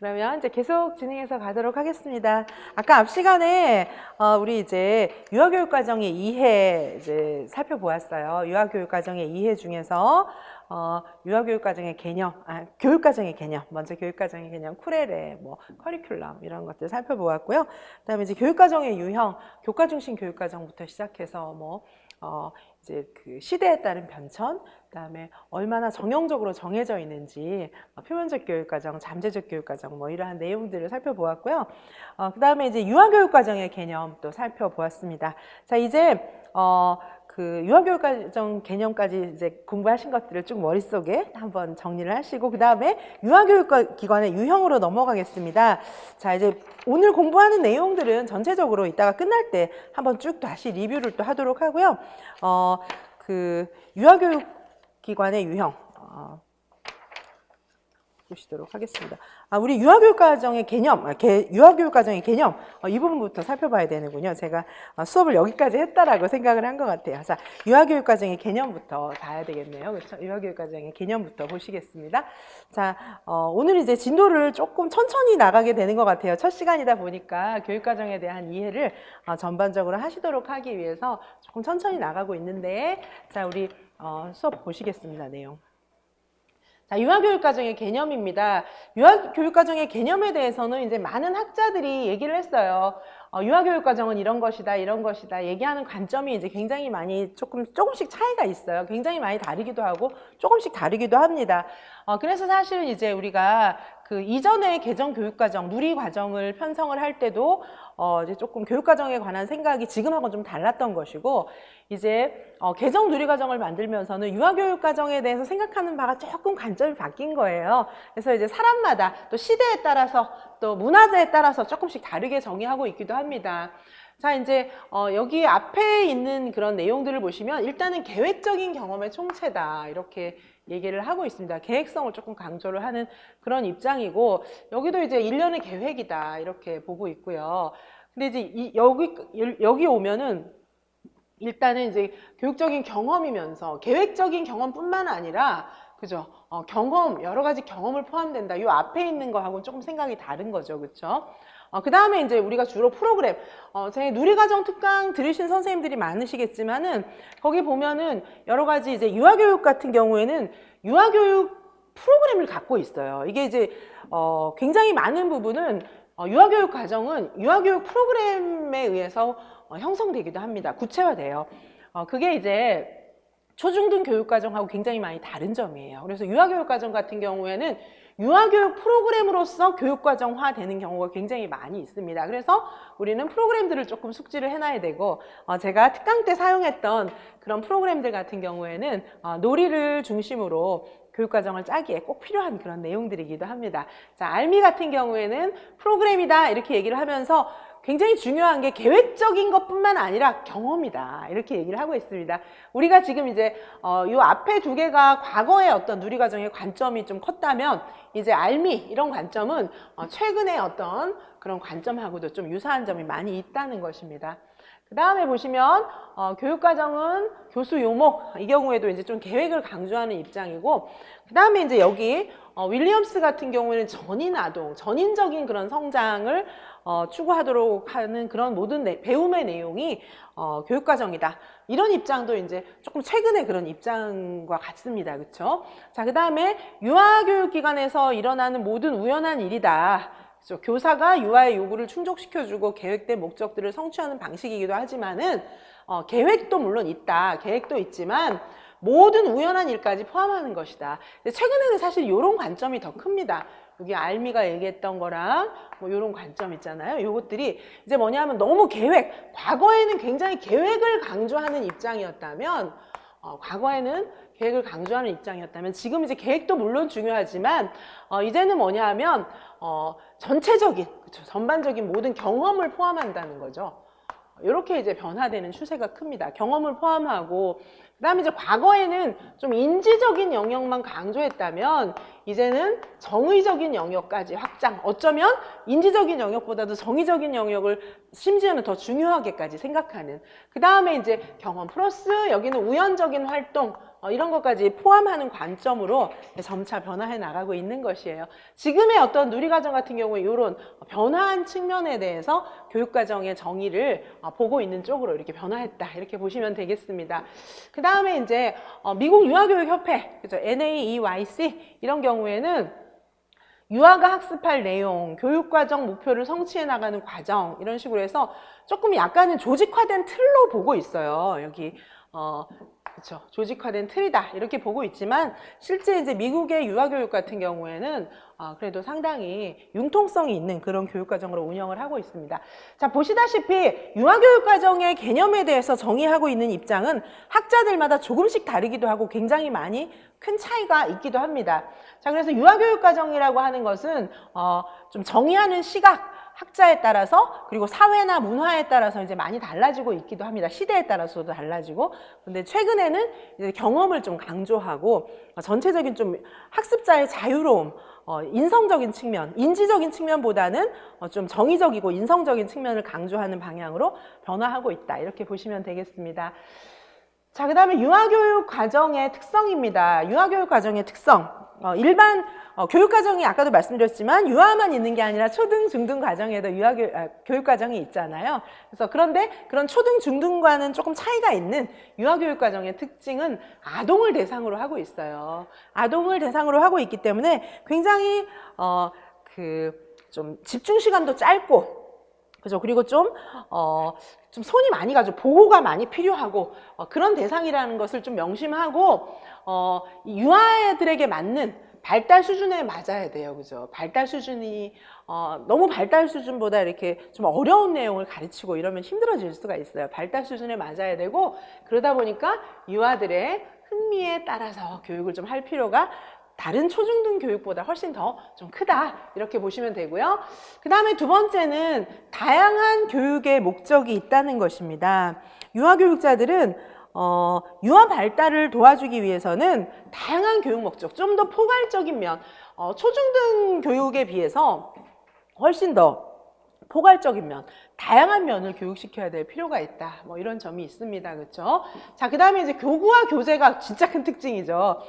그러면 이제 계속 진행해서 가도록 하겠습니다. 아까 앞 시간에 우리 이제 유아교육과정의 이해 이제 살펴보았어요. 유아교육과정의 이해 중에서 유아교육과정의 개념, 교육과정의 개념, 먼저 교육과정의 개념, 쿠레레, 뭐 커리큘럼 이런 것들 살펴보았고요. 그다음에 이제 교육과정의 유형, 교과중심 교육과정부터 시작해서 이제 그 시대에 따른 변천, 그다음에 얼마나 정형적으로 정해져 있는지, 표면적 교육과정, 잠재적 교육과정, 뭐 이러한 내용들을 살펴보았고요. 그다음에 이제 유아교육과정의 개념 또 살펴보았습니다. 자, 이제 그 유아교육과정 개념까지 이제 공부하신 것들을 쭉 머릿속에 한번 정리를 하시고, 그 다음에 유아교육기관의 유형으로 넘어가겠습니다. 자, 이제 오늘 공부하는 내용들은 전체적으로 이따가 끝날 때 한번 쭉 다시 리뷰를 또 하도록 하고요. 그 유아교육기관의 유형 보시도록 하겠습니다. 우리 유아교육과정의 개념, 유아교육과정의 개념, 이 부분부터 살펴봐야 되는군요. 제가 수업을 여기까지 했다라고 생각을 한 것 같아요. 자, 유아교육과정의 개념부터 봐야 되겠네요. 그렇죠? 유아교육과정의 개념부터 보시겠습니다. 자, 오늘 이제 진도를 조금 천천히 나가게 되는 것 같아요. 첫 시간이다 보니까 교육과정에 대한 이해를 전반적으로 하시도록 하기 위해서 조금 천천히 나가고 있는데, 자, 우리 수업 보시겠습니다. 내용. 자, 유아교육과정의 개념입니다. 유아교육과정의 개념에 대해서는 이제 많은 학자들이 얘기를 했어요. 유아교육과정은 이런 것이다, 이런 것이다. 얘기하는 관점이 이제 굉장히 많이 조금씩 차이가 있어요. 굉장히 많이 다르기도 하고 조금씩 다르기도 합니다. 그래서 사실 이제 우리가 그 이전의 개정 교육과정, 누리과정을 편성을 할 때도 이제 조금 교육과정에 관한 생각이 지금하고 좀 달랐던 것이고, 이제 개정 누리과정을 만들면서는 유아교육과정에 대해서 생각하는 바가 조금 관점이 바뀐 거예요. 그래서 이제 사람마다 또 시대에 따라서 또 문화재에 따라서 조금씩 다르게 정의하고 있기도 합니다. 자, 이제 여기 앞에 있는 그런 내용들을 보시면 일단은 계획적인 경험의 총체다, 이렇게 얘기를 하고 있습니다. 계획성을 조금 강조를 하는 그런 입장이고, 여기도 이제 1년의 계획이다, 이렇게 보고 있고요. 근데 이제 여기 오면은 일단은 이제 교육적인 경험이면서 계획적인 경험뿐만 아니라, 그죠? 경험, 여러 가지 경험을 포함된다. 이 앞에 있는 거하고는 조금 생각이 다른 거죠. 그렇죠? 그 다음에 이제 우리가 주로 프로그램, 제 누리과정 특강 들으신 선생님들이 많으시겠지만은, 거기 보면은 여러 가지 이제 유아교육 같은 경우에는 유아교육 프로그램을 갖고 있어요. 이게 이제, 굉장히 많은 부분은, 유아교육 과정은 유아교육 프로그램에 의해서 형성되기도 합니다. 구체화돼요. 그게 이제 초중등 교육과정하고 굉장히 많이 다른 점이에요. 그래서 유아교육과정 같은 경우에는 유아교육 프로그램으로서 교육과정화 되는 경우가 굉장히 많이 있습니다. 그래서 우리는 프로그램들을 조금 숙지를 해놔야 되고, 제가 특강 때 사용했던 그런 프로그램들 같은 경우에는 놀이를 중심으로 교육과정을 짜기에 꼭 필요한 그런 내용들이기도 합니다. 자, 알미 같은 경우에는 프로그램이다, 이렇게 얘기를 하면서 굉장히 중요한 게 계획적인 것뿐만 아니라 경험이다, 이렇게 얘기를 하고 있습니다. 우리가 지금 이제 요 앞에 두 개가 과거의 어떤 누리과정의 관점이 좀 컸다면, 이제 알미 이런 관점은 최근의 어떤 그런 관점하고도 좀 유사한 점이 많이 있다는 것입니다. 그 다음에 보시면 교육과정은 교수 요목, 이 경우에도 이제 좀 계획을 강조하는 입장이고, 그 다음에 이제 여기 윌리엄스 같은 경우에는 전인 아동, 전인적인 그런 성장을 추구하도록 하는 그런 모든 배움의 내용이 교육과정이다, 이런 입장도 이제 조금 최근의 그런 입장과 같습니다. 그렇죠? 자, 그 다음에 유아교육기관에서 일어나는 모든 우연한 일이다. 그렇죠? 교사가 유아의 요구를 충족시켜주고 계획된 목적들을 성취하는 방식이기도 하지만은 계획도 물론 있다. 계획도 있지만 모든 우연한 일까지 포함하는 것이다. 최근에는 사실 이런 관점이 더 큽니다. 여기 알미가 얘기했던 거랑 뭐 이런 관점 있잖아요. 요것들이 이제 뭐냐면 너무 과거에는 굉장히 계획을 강조하는 입장이었다면, 지금 이제 계획도 물론 중요하지만 이제는 뭐냐 하면 전체적인, 그쵸, 전반적인 모든 경험을 포함한다는 거죠. 이렇게 이제 변화되는 추세가 큽니다. 경험을 포함하고, 그 다음에 이제 과거에는 좀 인지적인 영역만 강조했다면, 이제는 정의적인 영역까지 확장, 어쩌면 인지적인 영역보다도 정의적인 영역을 심지어는 더 중요하게까지 생각하는, 그 다음에 이제 경험 플러스 여기는 우연적인 활동, 이런 것까지 포함하는 관점으로 점차 변화해 나가고 있는 것이에요. 지금의 어떤 누리과정 같은 경우에 이런 변화한 측면에 대해서 교육과정의 정의를 보고 있는 쪽으로 이렇게 변화했다, 이렇게 보시면 되겠습니다. 그 다음에 이제 미국 유아교육협회, 그죠? NAEYC 이런 경우에는 유아가 학습할 내용, 교육과정 목표를 성취해 나가는 과정, 이런 식으로 해서 조금 약간은 조직화된 틀로 보고 있어요. 여기 그렇죠. 조직화된 틀이다, 이렇게 보고 있지만 실제 이제 미국의 유아교육 같은 경우에는 그래도 상당히 융통성이 있는 그런 교육과정으로 운영을 하고 있습니다. 자, 보시다시피 유아교육과정의 개념에 대해서 정의하고 있는 입장은 학자들마다 조금씩 다르기도 하고 굉장히 많이 큰 차이가 있기도 합니다. 자, 그래서 유아교육과정이라고 하는 것은 좀 정의하는 시각, 학자에 따라서, 그리고 사회나 문화에 따라서 이제 많이 달라지고 있기도 합니다. 시대에 따라서도 달라지고. 근데 최근에는 이제 경험을 좀 강조하고 전체적인 좀 학습자의 자유로움, 인성적인 측면, 인지적인 측면보다는 좀 정의적이고 인성적인 측면을 강조하는 방향으로 변화하고 있다, 이렇게 보시면 되겠습니다. 자, 그 다음에 유아교육 과정의 특성입니다. 유아교육 과정의 특성. 일반 교육과정이 아까도 말씀드렸지만 유아만 있는 게 아니라 초등, 중등 과정에도 교육과정이 있잖아요. 그래서 그런데 그런 초등, 중등과는 조금 차이가 있는 유아교육과정의 특징은 아동을 대상으로 하고 있어요. 아동을 대상으로 하고 있기 때문에 굉장히 좀 집중 시간도 짧고, 그죠? 그리고 좀 손이 많이 가죠. 보호가 많이 필요하고, 그런 대상이라는 것을 좀 명심하고, 유아애들에게 맞는 발달 수준에 맞아야 돼요. 그죠? 발달 수준이, 너무 발달 수준보다 이렇게 좀 어려운 내용을 가르치고 이러면 힘들어질 수가 있어요. 발달 수준에 맞아야 되고, 그러다 보니까 유아들의 흥미에 따라서 교육을 좀 할 필요가 다른 초중등 교육보다 훨씬 더 좀 크다, 이렇게 보시면 되고요. 그 다음에 두 번째는 다양한 교육의 목적이 있다는 것입니다. 유아교육자들은 유아 발달을 도와주기 위해서는 다양한 교육 목적, 좀 더 포괄적인 면, 초중등 교육에 비해서 훨씬 더 포괄적인 면, 다양한 면을 교육시켜야 될 필요가 있다, 뭐 이런 점이 있습니다. 그렇죠? 자, 그 다음에 이제 교구와 교재가 진짜 큰 특징이죠.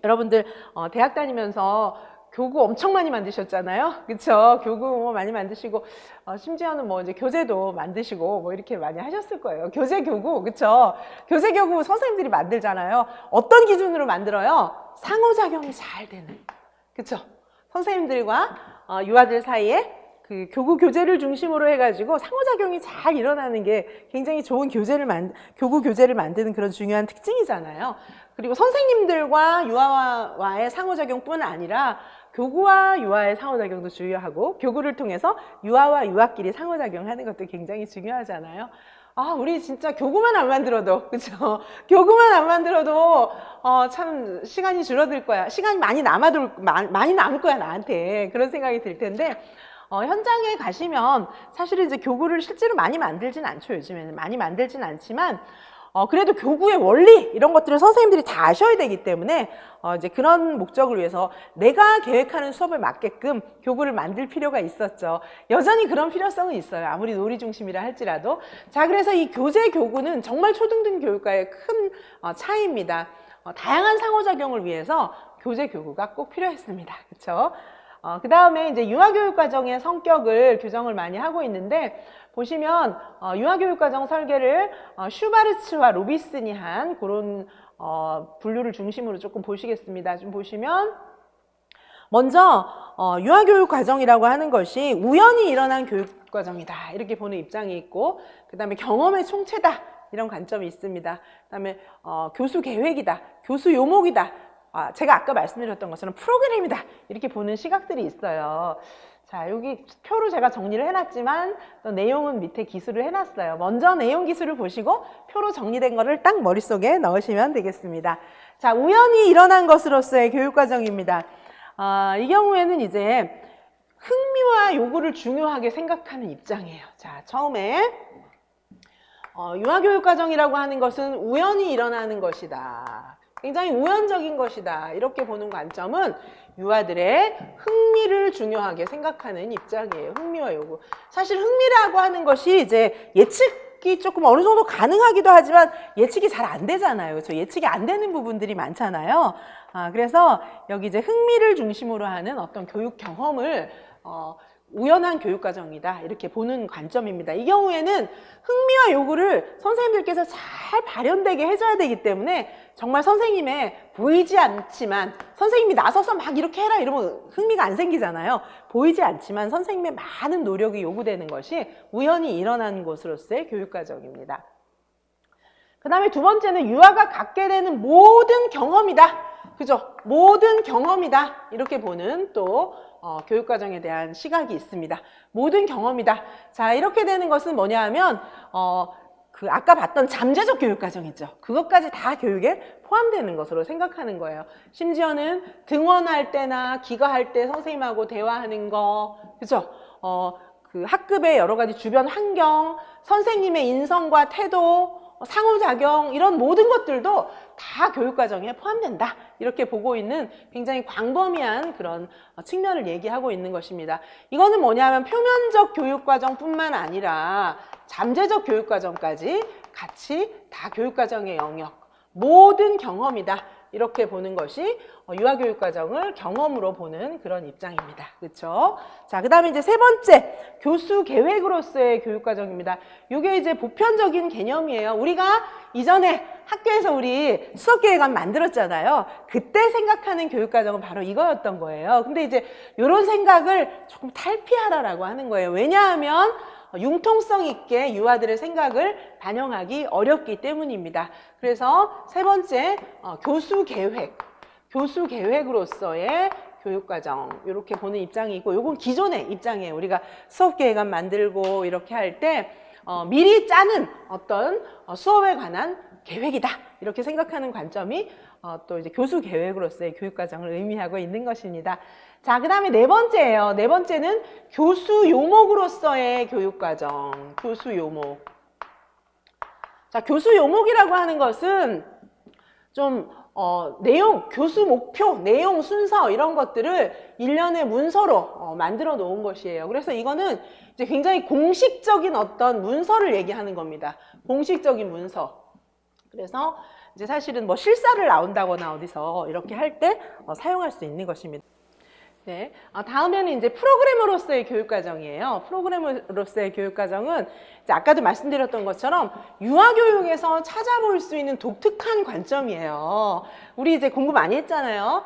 여러분들 대학 다니면서 교구 엄청 많이 만드셨잖아요. 그쵸? 교구 많이 만드시고, 심지어는 뭐 이제 교재도 만드시고 뭐 이렇게 많이 하셨을 거예요. 교재 교구, 그쵸? 교재 교구 선생님들이 만들잖아요. 어떤 기준으로 만들어요? 상호작용이 잘 되는. 그쵸? 선생님들과 유아들 사이에 그 교구 교재를 중심으로 해가지고 상호작용이 잘 일어나는 게 굉장히 좋은 교구 교재를 만드는 그런 중요한 특징이잖아요. 그리고 선생님들과 유아와의 상호작용뿐 아니라 교구와 유아의 상호작용도 중요하고, 교구를 통해서 유아와 유아끼리 상호작용하는 것도 굉장히 중요하잖아요. 우리 진짜 교구만 안 만들어도, 그쵸? 교구만 안 만들어도, 참, 시간이 줄어들 거야. 시간이 많이 남을 거야, 나한테. 그런 생각이 들 텐데, 현장에 가시면 사실은 이제 교구를 실제로 많이 만들진 않죠, 요즘에는. 많이 만들진 않지만, 그래도 교구의 원리, 이런 것들을 선생님들이 다 아셔야 되기 때문에, 이제 그런 목적을 위해서 내가 계획하는 수업에 맞게끔 교구를 만들 필요가 있었죠. 여전히 그런 필요성은 있어요. 아무리 놀이 중심이라 할지라도. 자, 그래서 이 교재 교구는 정말 초등등 교육과의 큰 차이입니다. 다양한 상호작용을 위해서 교재 교구가 꼭 필요했습니다. 그렇죠? 그 다음에 이제 유아교육과정의 성격을 규정을 많이 하고 있는데, 보시면 유아교육과정 설계를 슈바르츠와 로비슨이 한 그런 분류를 중심으로 조금 보시겠습니다. 좀 보시면 먼저 유아교육과정이라고 하는 것이 우연히 일어난 교육과정이다, 이렇게 보는 입장이 있고, 그 다음에 경험의 총체다, 이런 관점이 있습니다. 그 다음에 교수 계획이다, 교수 요목이다, 제가 아까 말씀드렸던 것처럼 프로그램이다, 이렇게 보는 시각들이 있어요. 자, 여기 표로 제가 정리를 해놨지만 또 내용은 밑에 기술을 해놨어요. 먼저 내용 기술을 보시고 표로 정리된 거를 딱 머릿속에 넣으시면 되겠습니다. 자, 우연히 일어난 것으로서의 교육과정입니다. 이 경우에는 이제 흥미와 요구를 중요하게 생각하는 입장이에요. 자, 처음에 유아교육과정이라고 하는 것은 우연히 일어나는 것이다. 굉장히 우연적인 것이다. 이렇게 보는 관점은 유아들의 흥미를 중요하게 생각하는 입장이에요. 흥미와 요구. 사실 흥미라고 하는 것이 이제 예측이 조금 어느 정도 가능하기도 하지만 예측이 잘 안 되잖아요. 그렇죠? 예측이 안 되는 부분들이 많잖아요. 그래서 여기 이제 흥미를 중심으로 하는 어떤 교육 경험을 우연한 교육과정이다 이렇게 보는 관점입니다. 이 경우에는 흥미와 요구를 선생님들께서 잘 발현되게 해줘야 되기 때문에 정말 선생님의 보이지 않지만 선생님이 나서서 막 이렇게 해라 이러면 흥미가 안 생기잖아요. 보이지 않지만 선생님의 많은 노력이 요구되는 것이 우연히 일어나는 것으로서의 교육과정입니다. 그 다음에 두 번째는 유아가 갖게 되는 모든 경험이다. 그죠? 모든 경험이다. 이렇게 보는 또 교육과정에 대한 시각이 있습니다. 모든 경험이다. 자, 이렇게 되는 것은 뭐냐 하면 아까 봤던 잠재적 교육과정 있죠. 그것까지 다 교육에 포함되는 것으로 생각하는 거예요. 심지어는 등원할 때나 기가할 때 선생님하고 대화하는 거, 그죠? 그 학급의 여러 가지 주변 환경, 선생님의 인성과 태도, 상호작용 이런 모든 것들도 다 교육과정에 포함된다. 이렇게 보고 있는 굉장히 광범위한 그런 측면을 얘기하고 있는 것입니다. 이거는 뭐냐면 표면적 교육과정뿐만 아니라 잠재적 교육과정까지 같이 다 교육과정의 영역, 모든 경험이다. 이렇게 보는 것이 유아교육과정을 경험으로 보는 그런 입장입니다. 그렇죠? 자, 그 다음에 이제 세 번째, 교수 계획으로서의 교육과정입니다. 이게 이제 보편적인 개념이에요. 우리가 이전에 학교에서 우리 수업계획안 만들었잖아요. 그때 생각하는 교육과정은 바로 이거였던 거예요. 근데 이제 이런 생각을 조금 탈피하라라고 하는 거예요. 왜냐하면 융통성 있게 유아들의 생각을 반영하기 어렵기 때문입니다. 그래서 세 번째, 교수 계획으로서의 교육과정 이렇게 보는 입장이고, 요건 기존의 입장이에요. 우리가 수업계획안 만들고 이렇게 할 때 미리 짜는 어떤 수업에 관한 계획이다 이렇게 생각하는 관점이 또 이제 교수 계획으로서의 교육과정을 의미하고 있는 것입니다. 자, 그 다음에 네 번째예요. 네 번째는 교수 요목으로서의 교육과정. 교수 요목. 자, 교수 요목이라고 하는 것은 좀 내용, 교수 목표, 내용, 순서 이런 것들을 일련의 문서로 만들어 놓은 것이에요. 그래서 이거는 이제 굉장히 공식적인 어떤 문서를 얘기하는 겁니다. 공식적인 문서. 그래서 이제 사실은 뭐 실사를 나온다거나 어디서 이렇게 할 때 사용할 수 있는 것입니다. 네, 다음에는 이제 프로그래머로서의 교육과정이에요. 프로그래머로서의 교육과정은 이제 아까도 말씀드렸던 것처럼 유아교육에서 찾아볼 수 있는 독특한 관점이에요. 우리 이제 공부 많이 했잖아요.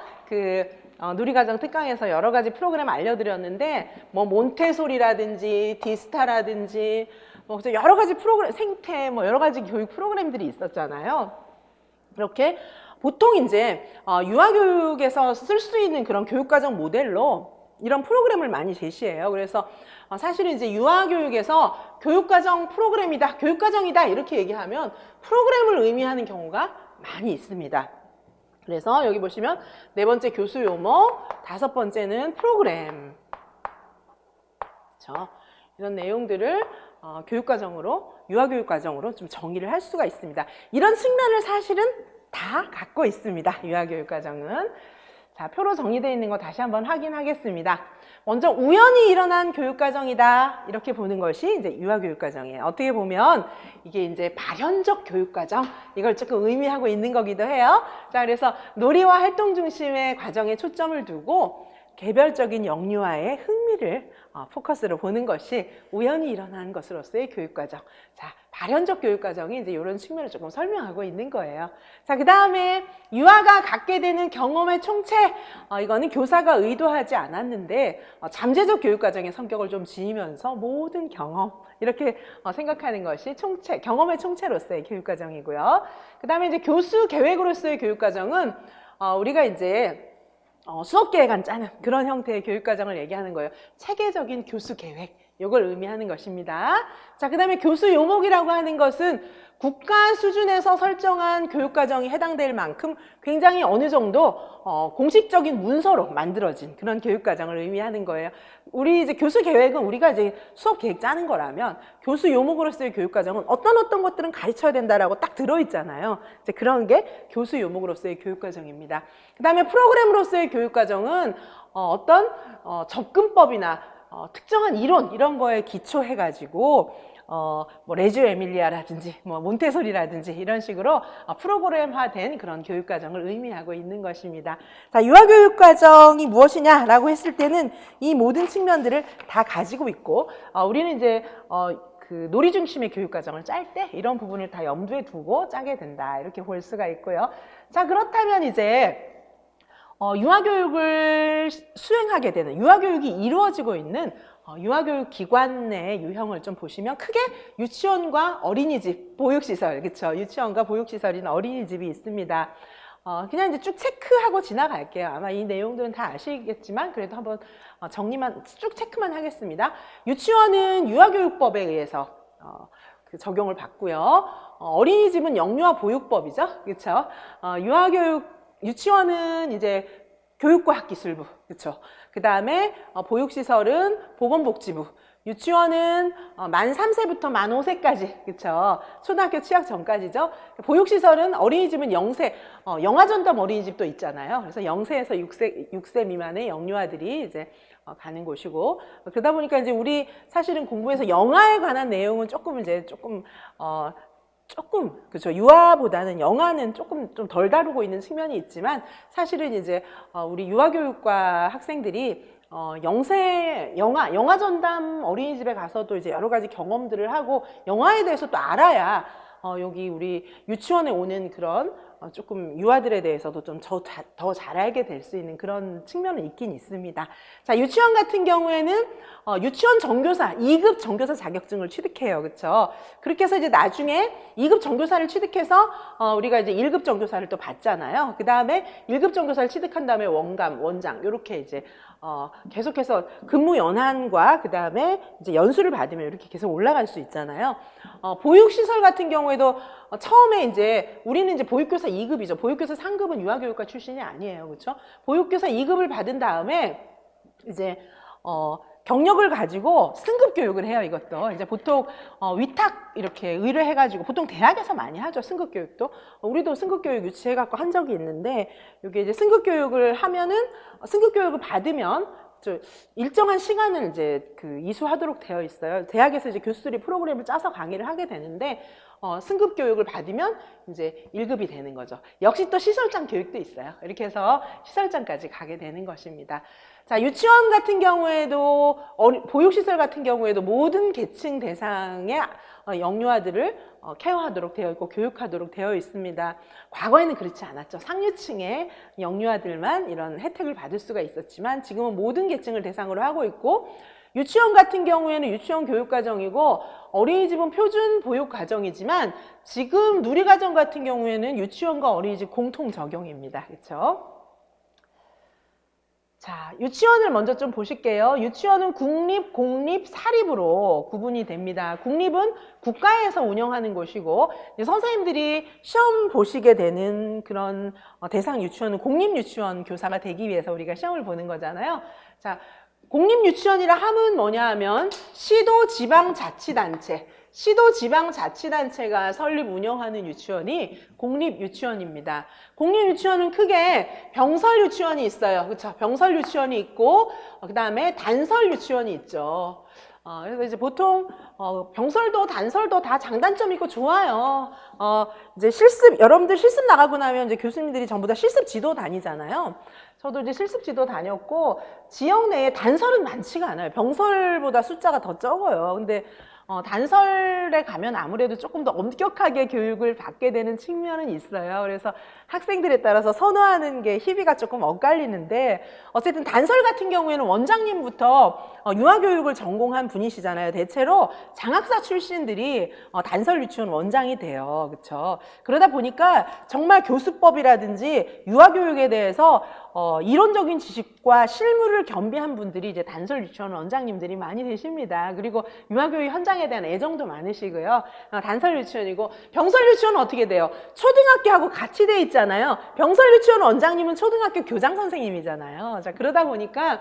누리과정 특강에서 여러 가지 프로그램 알려드렸는데 뭐 몬테소리라든지 디스타라든지 뭐 여러 가지 프로그램, 생태 뭐 여러 가지 교육 프로그램들이 있었잖아요. 이렇게 보통 이제 유아교육에서 쓸 수 있는 그런 교육과정 모델로 이런 프로그램을 많이 제시해요. 그래서 사실은 이제 유아교육에서 교육과정 프로그램이다, 교육과정이다 이렇게 얘기하면 프로그램을 의미하는 경우가 많이 있습니다. 그래서 여기 보시면 네 번째 교수 요목, 다섯 번째는 프로그램. 그렇죠? 이런 내용들을 교육과정으로, 유아교육과정으로 좀 정의를 할 수가 있습니다. 이런 측면을 사실은 다 갖고 있습니다. 유아교육과정은. 자, 표로 정리되어 있는 거 다시 한번 확인하겠습니다. 먼저 우연히 일어난 교육과정이다 이렇게 보는 것이 이제 유아교육과정이에요. 어떻게 보면 이게 이제 발현적 교육과정 이걸 조금 의미하고 있는 거기도 해요. 자, 그래서 놀이와 활동 중심의 과정에 초점을 두고 개별적인 영유아의 흥미를 포커스로 보는 것이 우연히 일어난 것으로서의 교육과정. 자, 발현적 교육과정이 이제 이런 측면을 조금 설명하고 있는 거예요. 자, 그 다음에 유아가 갖게 되는 경험의 총체. 이거는 교사가 의도하지 않았는데 잠재적 교육과정의 성격을 좀 지니면서 모든 경험 이렇게 생각하는 것이 총체, 경험의 총체로서의 교육과정이고요. 그 다음에 이제 교수 계획으로서의 교육과정은 우리가 이제 수업 계획안 짜는 그런 형태의 교육과정을 얘기하는 거예요. 체계적인 교수 계획 이걸 의미하는 것입니다. 자, 그 다음에 교수 요목이라고 하는 것은 국가 수준에서 설정한 교육과정이 해당될 만큼 굉장히 어느 정도 공식적인 문서로 만들어진 그런 교육과정을 의미하는 거예요. 우리 이제 교수 계획은 우리가 이제 수업 계획 짜는 거라면 교수 요목으로서의 교육과정은 어떤 것들은 가르쳐야 된다라고 딱 들어있잖아요. 이제 그런 게 교수 요목으로서의 교육과정입니다. 그 다음에 프로그램으로서의 교육과정은 어떤 접근법이나 특정한 이론 이런 거에 기초해가지고 뭐 레지오 에밀리아라든지 뭐 몬테소리라든지 이런 식으로 프로그램화된 그런 교육과정을 의미하고 있는 것입니다. 자, 유아교육과정이 무엇이냐라고 했을 때는 이 모든 측면들을 다 가지고 있고 우리는 이제 그 놀이 중심의 교육과정을 짤 때 이런 부분을 다 염두에 두고 짜게 된다 이렇게 볼 수가 있고요. 자, 그렇다면 이제 유아교육을 수행하게 되는 유아교육이 이루어지고 있는 유아교육 기관 내 유형을 좀 보시면 크게 유치원과 어린이집, 보육시설, 그쵸? 유치원과 보육시설인 어린이집이 있습니다. 그냥 이제 쭉 체크하고 지나갈게요. 아마 이 내용들은 다 아시겠지만 그래도 한번 정리만 쭉 체크만 하겠습니다. 유치원은 유아교육법에 의해서 그 적용을 받고요. 어린이집은 영유아 보육법이죠, 그렇죠? 유치원은 이제 교육과학기술부, 그렇죠? 그 다음에 보육시설은 보건복지부, 유치원은 만 3세부터 만 5세까지, 그렇죠? 초등학교 취학 전까지죠. 보육시설은 어린이집은 0세, 영아전담 어린이집도 있잖아요. 그래서 0세에서 6세 미만의 영유아들이 이제 가는 곳이고, 그러다 보니까 이제 우리 사실은 공부에서 영아에 관한 내용은 조금 그렇죠. 유아보다는 영아는 조금 좀 덜 다루고 있는 측면이 있지만 사실은 이제 우리 유아교육과 학생들이 영아 전담 어린이집에 가서도 이제 여러 가지 경험들을 하고 영아에 대해서 또 알아야 여기 우리 유치원에 오는 그런 조금 유아들에 대해서도 좀 더 잘 알게 될 수 있는 그런 측면은 있긴 있습니다. 자, 유치원 같은 경우에는 유치원 정교사, 2급 정교사 자격증을 취득해요. 그렇죠? 그렇게 해서 이제 나중에 2급 정교사를 취득해서 우리가 이제 1급 정교사를 또 받잖아요. 그 다음에 1급 정교사를 취득한 다음에 원감, 원장 이렇게 이제 계속해서 근무 연한과 그 다음에 이제 연수를 받으면 이렇게 계속 올라갈 수 있잖아요. 보육시설 같은 경우에도 처음에 이제 우리는 이제 보육교사 2급이죠. 보육교사 3급은 유아교육과 출신이 아니에요. 그렇죠? 보육교사 2급을 받은 다음에 이제 경력을 가지고 승급 교육을 해요. 이것도 이제 보통 위탁 이렇게 의뢰해가지고 보통 대학에서 많이 하죠. 승급 교육도 우리도 승급 교육 유치해갖고 한 적이 있는데 이게 이제 승급 교육을 하면은 승급 교육을 받으면 일정한 시간을 이제 그 이수하도록 되어 있어요. 대학에서 이제 교수들이 프로그램을 짜서 강의를 하게 되는데 승급 교육을 받으면 이제 1급이 되는 거죠. 역시 또 시설장 교육도 있어요. 이렇게 해서 시설장까지 가게 되는 것입니다. 자, 유치원 같은 경우에도 보육시설 같은 경우에도 모든 계층 대상의 영유아들을 케어하도록 되어 있고 교육하도록 되어 있습니다. 과거에는 그렇지 않았죠. 상류층의 영유아들만 이런 혜택을 받을 수가 있었지만 지금은 모든 계층을 대상으로 하고 있고 유치원 같은 경우에는 유치원 교육과정이고 어린이집은 표준 보육과정이지만 지금 누리과정 같은 경우에는 유치원과 어린이집 공통 적용입니다. 그렇죠? 자, 유치원을 먼저 좀 보실게요. 유치원은 국립, 공립, 사립으로 구분이 됩니다. 국립은 국가에서 운영하는 곳이고 선생님들이 시험 보시게 되는 그런 대상 유치원은 공립유치원 교사가 되기 위해서 우리가 시험을 보는 거잖아요. 자, 공립유치원이라 함은 뭐냐 하면 시도지방자치단체가 설립 운영하는 유치원이 공립유치원입니다. 공립유치원은 크게 병설유치원이 있어요. 그렇죠? 병설유치원이 있고 그 다음에 단설유치원이 있죠. 그래서 이제 보통 병설도 단설도 다 장단점이 있고 좋아요. 이제 여러분들 실습 나가고 나면 이제 교수님들이 전부 다 실습 지도 다니잖아요. 저도 이제 실습 지도 다녔고 지역 내에 단설은 많지가 않아요. 병설보다 숫자가 더 적어요. 근데 단설에 가면 아무래도 조금 더 엄격하게 교육을 받게 되는 측면은 있어요. 그래서 학생들에 따라서 선호하는 게 희비가 조금 엇갈리는데 어쨌든 단설 같은 경우에는 원장님부터 유아교육을 전공한 분이시잖아요. 대체로 장학사 출신들이 단설 유치원 원장이 돼요. 그렇죠? 그러다 보니까 정말 교수법이라든지 유아교육에 대해서 이론적인 지식과 실무를 겸비한 분들이 이제 단설 유치원 원장님들이 많이 되십니다. 그리고 유아교육 현장에 대한 애정도 많으시고요. 단설 유치원이고 병설 유치원은 어떻게 돼요? 초등학교하고 같이 돼 있잖아요. 병설 유치원 원장님은 초등학교 교장 선생님이잖아요. 자, 그러다 보니까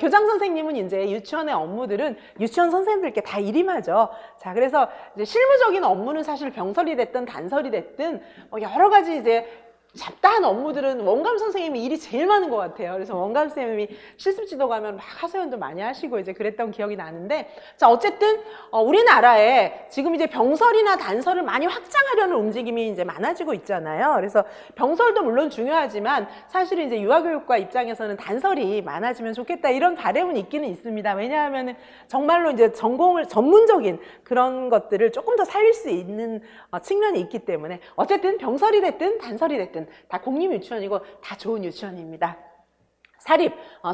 교장 선생님은 이제 유치원의 업무들은 유치원 선생님들께 다 일임하죠. 자, 그래서 이제 실무적인 업무는 사실 병설이 됐든 단설이 됐든 여러 가지 이제 잡다한 업무들은 원감 선생님이 일이 제일 많은 것 같아요. 그래서 원감 선생님이 실습지도 가면 막 하소연도 많이 하시고 이제 그랬던 기억이 나는데, 자, 어쨌든 우리나라에 지금 이제 병설이나 단설을 많이 확장하려는 움직임이 이제 많아지고 있잖아요. 그래서 병설도 물론 중요하지만 사실은 이제 유아교육과 입장에서는 단설이 많아지면 좋겠다 이런 바람은 있기는 있습니다. 왜냐하면 정말로 이제 전문적인 그런 것들을 조금 더 살릴 수 있는 측면이 있기 때문에 어쨌든 병설이 됐든 단설이 됐든 다 공립유치원이고 다 좋은 유치원입니다.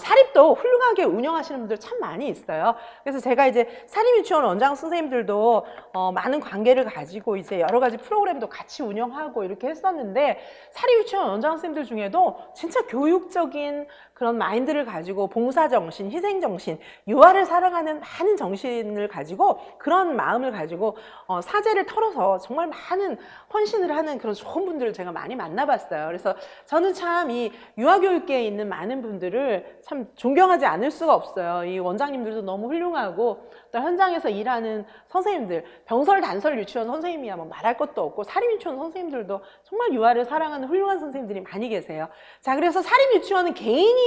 사립도 훌륭하게 운영하시는 분들 참 많이 있어요. 그래서 제가 이제 사립유치원 원장 선생님들도 많은 관계를 가지고 이제 여러 가지 프로그램도 같이 운영하고 이렇게 했었는데, 사립유치원 원장 선생님들 중에도 진짜 교육적인 그런 마인드를 가지고 봉사정신, 희생정신, 유아를 사랑하는 많은 정신을 가지고 그런 마음을 가지고 사제를 털어서 정말 많은 헌신을 하는 그런 좋은 분들을 제가 많이 만나봤어요. 그래서 저는 참 이 유아교육계에 있는 많은 분들을 참 존경하지 않을 수가 없어요. 이 원장님들도 너무 훌륭하고 또 현장에서 일하는 선생님들, 병설, 단설 유치원 선생님이야 뭐 말할 것도 없고 사립유치원 선생님들도 정말 유아를 사랑하는 훌륭한 선생님들이 많이 계세요. 자, 그래서 사립유치원은 개인이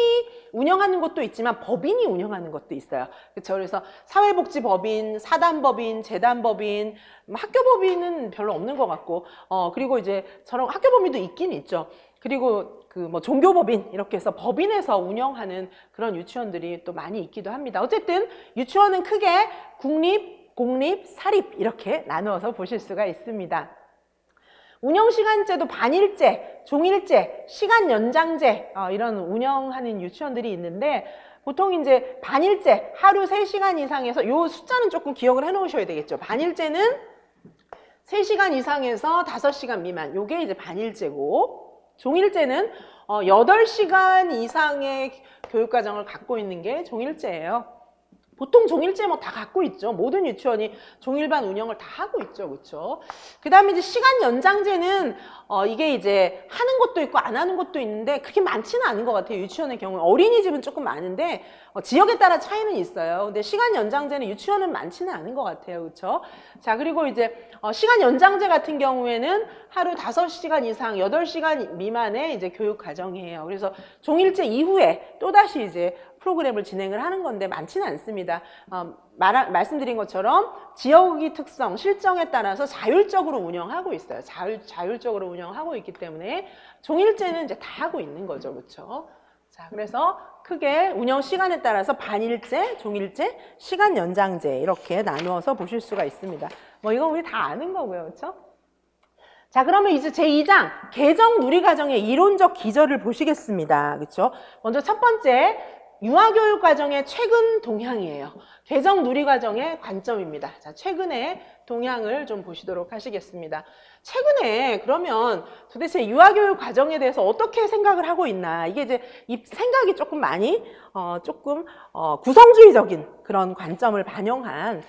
운영하는 것도 있지만 법인이 운영하는 것도 있어요. 그렇죠? 그래서 사회복지법인, 사단법인, 재단법인, 학교법인은 별로 없는 것 같고, 그리고 이제 저런 학교법인도 있긴 있죠. 그리고 뭐 종교법인 이렇게 해서 법인에서 운영하는 그런 유치원들이 또 많이 있기도 합니다. 어쨌든 유치원은 크게 국립, 공립, 사립 이렇게 나누어서 보실 수가 있습니다. 운영시간제도 반일제, 종일제, 시간연장제 이런 운영하는 유치원들이 있는데, 보통 이제 반일제 하루 3시간 이상에서 요 숫자는 조금 기억을 해 놓으셔야 되겠죠. 반일제는 3시간 이상에서 5시간 미만, 요게 이제 반일제고, 종일제는 8시간 이상의 교육과정을 갖고 있는 게 종일제예요. 보통 종일제 뭐 다 갖고 있죠. 모든 유치원이 종일반 운영을 다 하고 있죠. 그렇죠? 그 다음에 이제 시간 연장제는 이게 이제 하는 것도 있고 안 하는 것도 있는데 그렇게 많지는 않은 것 같아요. 유치원의 경우에. 어린이집은 조금 많은데 지역에 따라 차이는 있어요. 근데 시간 연장제는 유치원은 많지는 않은 것 같아요. 그렇죠? 자, 그리고 이제 시간 연장제 같은 경우에는 하루 5시간 이상 8시간 미만의 이제 교육 과정이에요. 그래서 종일제 이후에 또다시 이제 프로그램을 진행을 하는 건데 많지는 않습니다. 말씀드린 것처럼 지역의 특성, 실정에 따라서 자율적으로 운영하고 있어요. 자율적으로 운영하고 있기 때문에 종일제는 이제 다 하고 있는 거죠. 그렇죠? 자, 그래서 크게 운영 시간에 따라서 반일제, 종일제, 시간 연장제 이렇게 나누어서 보실 수가 있습니다. 뭐 이건 우리 다 아는 거고요. 그렇죠? 자, 그러면 이제 제2장 개정 누리과정의 이론적 기저를 보시겠습니다. 그렇죠? 먼저 첫 번째, 유아교육 과정의 최근 동향이에요. 개정 누리과정의 관점입니다. 자, 최근의 동향을 좀 보시도록 하시겠습니다. 최근에 그러면 도대체 유아교육 과정에 대해서 어떻게 생각을 하고 있나, 이게 이제 이 생각이 조금 많이 구성주의적인 그런 관점을 반영한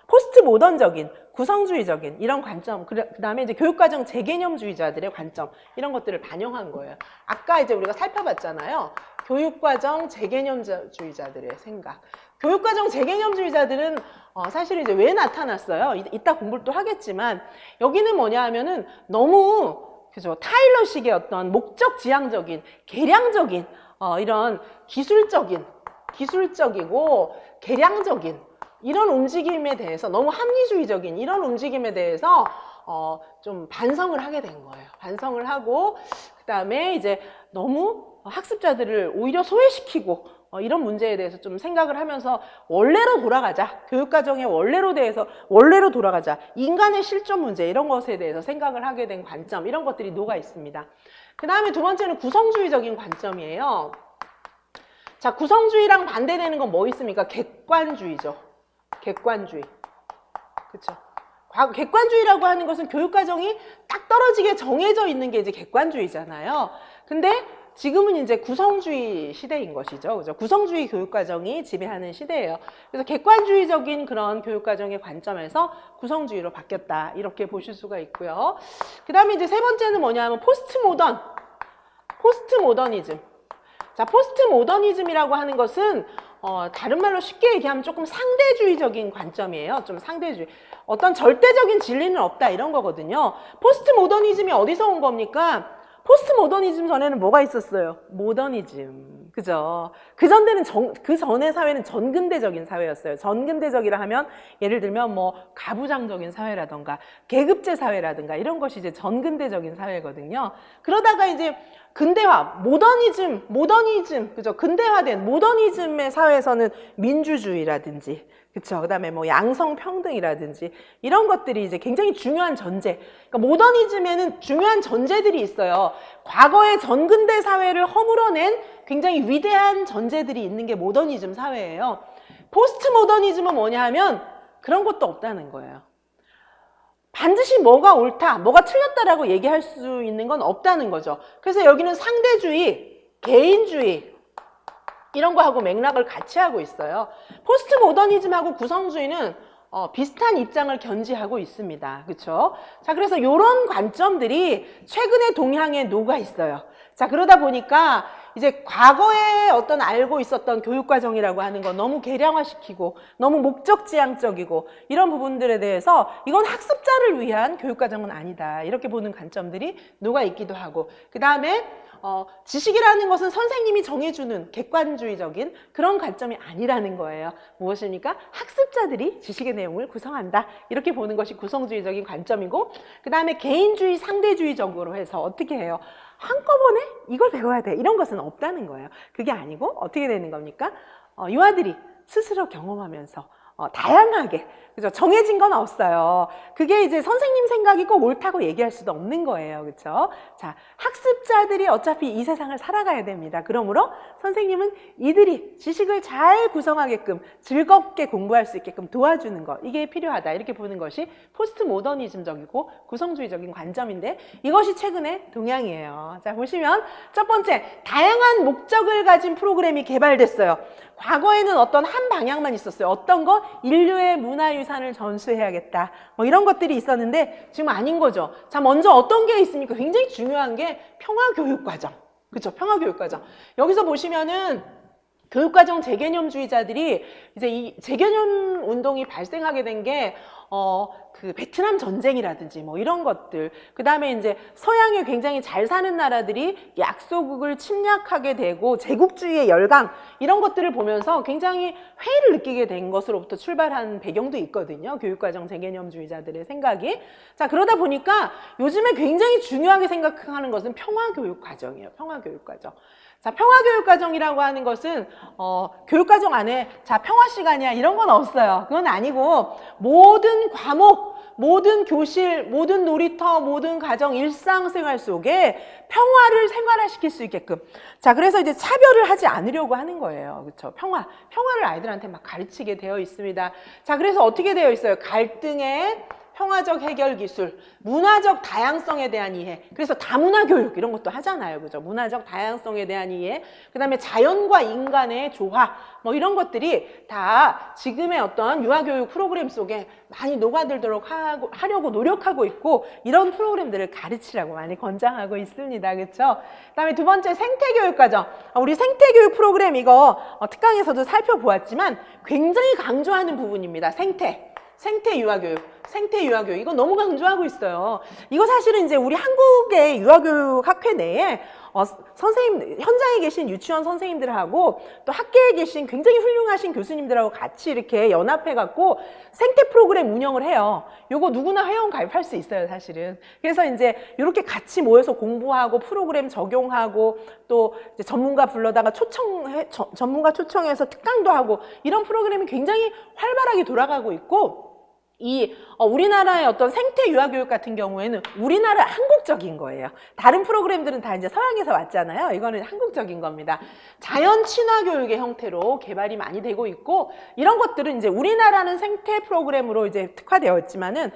포스트 모던적인 구성주의적인 이런 관점, 그 다음에 이제 교육과정 재개념주의자들의 관점, 이런 것들을 반영한 거예요. 아까 이제 우리가 살펴봤잖아요. 교육과정 재개념주의자들의 생각. 교육과정 재개념주의자들은 사실 이제 왜 나타났어요? 이따 공부를 또 하겠지만, 여기는 뭐냐 하면은 너무 그죠, 타일러식의 어떤 목적 지향적인, 계량적인 이런 기술적이고 계량적인 이런 움직임에 대해서, 너무 합리주의적인 이런 움직임에 대해서 좀 반성을 하게 된 거예요. 반성을 하고, 그 다음에 이제 너무 학습자들을 오히려 소외시키고 이런 문제에 대해서 좀 생각을 하면서 원래로 돌아가자. 교육과정의 원래로 돌아가자. 인간의 실존 문제 이런 것에 대해서 생각을 하게 된 관점 이런 것들이 녹아 있습니다. 그 다음에 두 번째는 구성주의적인 관점이에요. 자, 구성주의랑 반대되는 건 뭐 있습니까? 객관주의죠. 객관주의. 그렇죠. 객관주의라고 하는 것은 교육과정이 딱 떨어지게 정해져 있는 게 이제 객관주의잖아요. 근데 지금은 이제 구성주의 시대인 것이죠. 그죠? 구성주의 교육과정이 지배하는 시대예요. 그래서 객관주의적인 그런 교육과정의 관점에서 구성주의로 바뀌었다. 이렇게 보실 수가 있고요. 그 다음에 이제 세 번째는 뭐냐면 포스트모더니즘. 자, 포스트모더니즘이라고 하는 것은 다른 말로 쉽게 얘기하면 조금 상대주의적인 관점이에요. 좀 상대주의. 어떤 절대적인 진리는 없다 이런 거거든요. 포스트모더니즘이 어디서 온 겁니까? 포스트모더니즘 전에는 뭐가 있었어요? 모더니즘. 그죠? 그 전의 사회는 전근대적인 사회였어요. 전근대적이라 하면 예를 들면 뭐 가부장적인 사회라던가 계급제 사회라든가 이런 것이 이제 전근대적인 사회거든요. 그러다가 이제 근대화, 모더니즘, 그죠? 근대화된 모더니즘의 사회에서는 민주주의라든지, 그쵸? 그 다음에 뭐 양성평등이라든지, 이런 것들이 이제 굉장히 중요한 전제. 그러니까 모더니즘에는 중요한 전제들이 있어요. 과거의 전근대 사회를 허물어낸 굉장히 위대한 전제들이 있는 게 모더니즘 사회예요. 포스트 모더니즘은 뭐냐 하면 그런 것도 없다는 거예요. 반드시 뭐가 옳다, 뭐가 틀렸다라고 얘기할 수 있는 건 없다는 거죠. 그래서 여기는 상대주의, 개인주의 이런 거하고 맥락을 같이 하고 있어요. 포스트 모더니즘하고 구성주의는 비슷한 입장을 견지하고 있습니다. 그렇죠? 자, 그래서 이런 관점들이 최근의 동향에 녹아 있어요. 자, 그러다 보니까 이제 과거에 어떤 알고 있었던 교육과정이라고 하는 거 너무 계량화시키고 너무 목적지향적이고 이런 부분들에 대해서 이건 학습자를 위한 교육과정은 아니다. 이렇게 보는 관점들이 녹아 있기도 하고 그 다음에 지식이라는 것은 선생님이 정해주는 객관주의적인 그런 관점이 아니라는 거예요. 무엇입니까? 학습자들이 지식의 내용을 구성한다. 이렇게 보는 것이 구성주의적인 관점이고 그 다음에 개인주의, 상대주의적으로 해서 어떻게 해요? 한꺼번에 이걸 배워야 돼. 이런 것은 없다는 거예요. 그게 아니고 어떻게 되는 겁니까? 유아들이 스스로 경험하면서 다양하게, 그죠? 정해진 건 없어요. 그게 이제 선생님 생각이 꼭 옳다고 얘기할 수도 없는 거예요. 그렇죠? 자, 학습자들이 어차피 이 세상을 살아가야 됩니다. 그러므로 선생님은 이들이 지식을 잘 구성하게끔 즐겁게 공부할 수 있게끔 도와주는 것, 이게 필요하다. 이렇게 보는 것이 포스트 모더니즘적이고 구성주의적인 관점인데 이것이 최근의 동향이에요. 자, 보시면 첫 번째, 다양한 목적을 가진 프로그램이 개발됐어요. 과거에는 어떤 한 방향만 있었어요. 어떤 거? 인류의 문화유산을 전수해야겠다. 뭐 이런 것들이 있었는데 지금 아닌 거죠. 자, 먼저 어떤 게 있습니까? 굉장히 중요한 게 평화교육과정. 그렇죠? 평화교육과정. 여기서 보시면은 교육과정 재개념주의자들이 이제 이 재개념 운동이 발생하게 된 게 그 베트남 전쟁이라든지 뭐 이런 것들, 그 다음에 이제 서양에 굉장히 잘 사는 나라들이 약소국을 침략하게 되고 제국주의의 열강 이런 것들을 보면서 굉장히 회의를 느끼게 된 것으로부터 출발한 배경도 있거든요. 교육과정 재개념주의자들의 생각이. 자, 그러다 보니까 요즘에 굉장히 중요하게 생각하는 것은 평화교육과정이에요. 평화교육과정. 자, 평화교육과정이라고 하는 것은 교육과정 안에 자 평화시간이야 이런 건 없어요. 그건 아니고 모든 과목, 모든 교실, 모든 놀이터, 모든 가정 일상생활 속에 평화를 생활화시킬 수 있게끔. 자, 그래서 이제 차별을 하지 않으려고 하는 거예요. 그렇죠? 평화를 아이들한테 막 가르치게 되어 있습니다. 자, 그래서 어떻게 되어 있어요? 갈등의 평화적 해결 기술, 문화적 다양성에 대한 이해. 그래서 다문화 교육 이런 것도 하잖아요. 그죠? 문화적 다양성에 대한 이해. 그다음에 자연과 인간의 조화. 뭐 이런 것들이 다 지금의 어떤 유아교육 프로그램 속에 많이 녹아들도록 하려고 노력하고 있고 이런 프로그램들을 가르치라고 많이 권장하고 있습니다. 그렇죠? 그다음에 두 번째 생태교육과정. 우리 생태교육 프로그램 이거 특강에서도 살펴보았지만 굉장히 강조하는 부분입니다. 생태 유아교육. 생태 유아교육, 이거 너무 강조하고 있어요. 이거 사실은 이제 우리 한국의 유아교육 학회 내에 선생님, 현장에 계신 유치원 선생님들하고 또 학계에 계신 굉장히 훌륭하신 교수님들하고 같이 이렇게 연합해갖고 생태 프로그램 운영을 해요. 요거 누구나 회원 가입할 수 있어요, 사실은. 그래서 이제 이렇게 같이 모여서 공부하고 프로그램 적용하고 또 이제 전문가 불러다가 전문가 초청해서 특강도 하고 이런 프로그램이 굉장히 활발하게 돌아가고 있고, 우리나라의 어떤 생태 유아교육 같은 경우에는 우리나라 한국적인 거예요. 다른 프로그램들은 다 이제 서양에서 왔잖아요. 이거는 한국적인 겁니다. 자연 친화 교육의 형태로 개발이 많이 되고 있고, 이런 것들은 이제 우리나라는 생태 프로그램으로 이제 특화되어 있지만은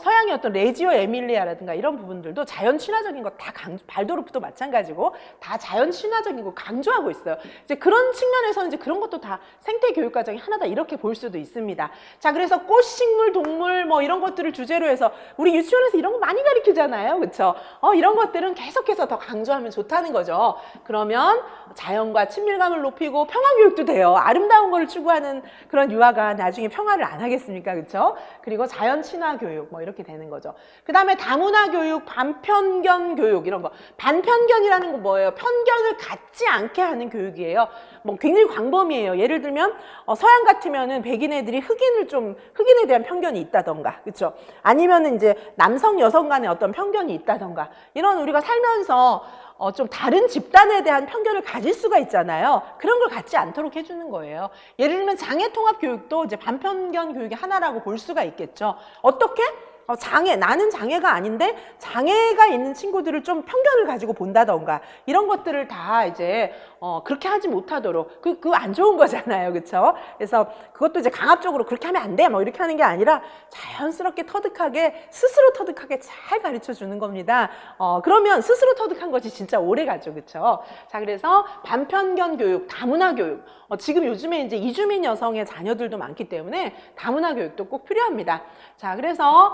서양의 어떤 레지오 에밀리아라든가 이런 부분들도 자연 친화적인 거 다 발도르프도 마찬가지고 다 자연 친화적인 거 강조하고 있어요. 이제 그런 측면에서는 이제 그런 것도 다 생태 교육 과정이 하나다 이렇게 볼 수도 있습니다. 자, 그래서 꽃, 식물, 동물 뭐 이런 것들을 주제로 해서 우리 유치원에서 이런 거 많이 가르치잖아요. 그렇죠? 이런 것들은 계속해서 더 강조하면 좋다는 거죠. 그러면 자연과 친밀감을 높이고 평화 교육도 돼요. 아름다운 거를 추구하는 그런 유아가 나중에 평화를 안 하겠습니까? 그렇죠? 그리고 자연 친화 교육 뭐 이렇게 되는 거죠. 그 다음에 다문화 교육, 반편견 교육 이런 거. 반편견이라는 건 뭐예요? 편견을 갖지 않게 하는 교육이에요. 뭐 굉장히 광범위해요. 예를 들면 서양 같으면은 백인 애들이 흑인에 대한 편견이 있다던가, 그렇죠? 아니면은 이제 남성 여성 간의 어떤 편견이 있다던가, 이런 우리가 살면서 좀 다른 집단에 대한 편견을 가질 수가 있잖아요. 그런 걸 갖지 않도록 해주는 거예요. 예를 들면 장애 통합 교육도 이제 반편견 교육의 하나라고 볼 수가 있겠죠. 어떻게? 나는 장애가 아닌데 장애가 있는 친구들을 좀 편견을 가지고 본다던가, 이런 것들을 다 이제 그렇게 하지 못하도록, 그거 안 좋은 거잖아요. 그렇죠? 그래서 그것도 이제 강압적으로 그렇게 하면 안 돼 뭐 이렇게 하는 게 아니라 자연스럽게 스스로 터득하게 잘 가르쳐 주는 겁니다. 그러면 스스로 터득한 것이 진짜 오래 가죠. 그렇죠? 자, 그래서 반편견 교육, 다문화 교육, 지금 요즘에 이제 이주민 여성의 자녀들도 많기 때문에 다문화 교육도 꼭 필요합니다. 자, 그래서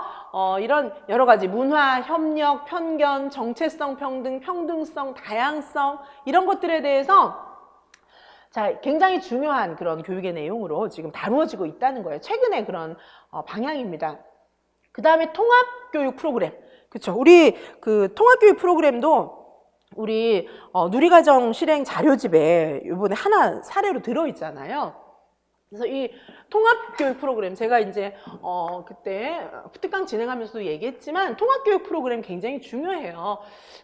이런 여러 가지 문화, 협력, 편견, 정체성 평등, 평등성, 다양성, 이런 것들에 대해서 자, 굉장히 중요한 그런 교육의 내용으로 지금 다루어지고 있다는 거예요. 최근에 그런 방향입니다. 그 다음에 통합교육 프로그램. 그렇죠? 우리 그 통합교육 프로그램도 우리 누리과정 실행 자료집에 이번에 하나 사례로 들어있잖아요. 그래서 이 통합교육 프로그램, 제가 이제 그때 특강 진행하면서도 얘기했지만 통합교육 프로그램 굉장히 중요해요.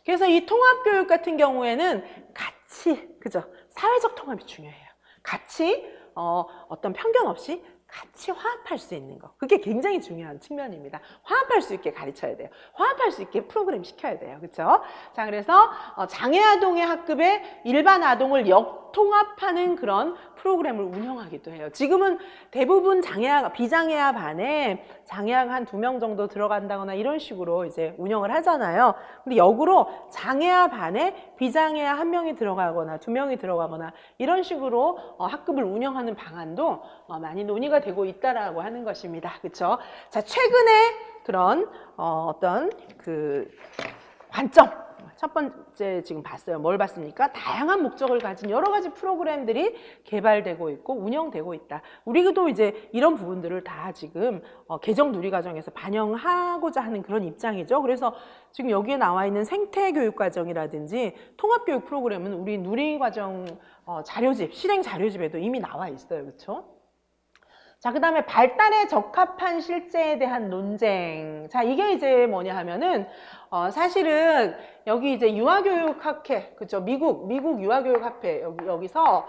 그래서 이 통합교육 같은 경우에는 같이, 그죠? 사회적 통합이 중요해요. 같이 어떤 편견 없이 같이 화합할 수 있는 거, 그게 굉장히 중요한 측면입니다. 화합할 수 있게 가르쳐야 돼요. 화합할 수 있게 프로그램 시켜야 돼요. 그렇죠? 자, 그래서 장애아동의 학급에 일반 아동을 역통합하는 그런 프로그램을 운영하기도 해요. 지금은 대부분 비장애아 반에 장애아가 한 2명 정도 들어간다거나 이런 식으로 이제 운영을 하잖아요. 근데 역으로 장애아 반에 비장애아 1명이 들어가거나 2명이 들어가거나 이런 식으로 학급을 운영하는 방안도 많이 논의가 되고 있다라고 하는 것입니다. 그렇죠? 자, 최근에 그런 어떤 그 관점, 첫 번째 지금 봤어요. 뭘 봤습니까? 다양한 목적을 가진 여러 가지 프로그램들이 개발되고 있고 운영되고 있다. 우리도 이제 이런 부분들을 다 지금 개정 누리과정에서 반영하고자 하는 그런 입장이죠. 그래서 지금 여기에 나와 있는 생태교육과정이라든지 통합교육 프로그램은 우리 누리과정 자료집, 실행 자료집에도 이미 나와 있어요. 그렇죠? 자, 그 다음에 발달에 적합한 실제에 대한 논쟁. 자, 이게 이제 뭐냐 하면은, 사실은 여기 이제 유아교육학회, 그죠? 미국 유아교육학회, 여기서,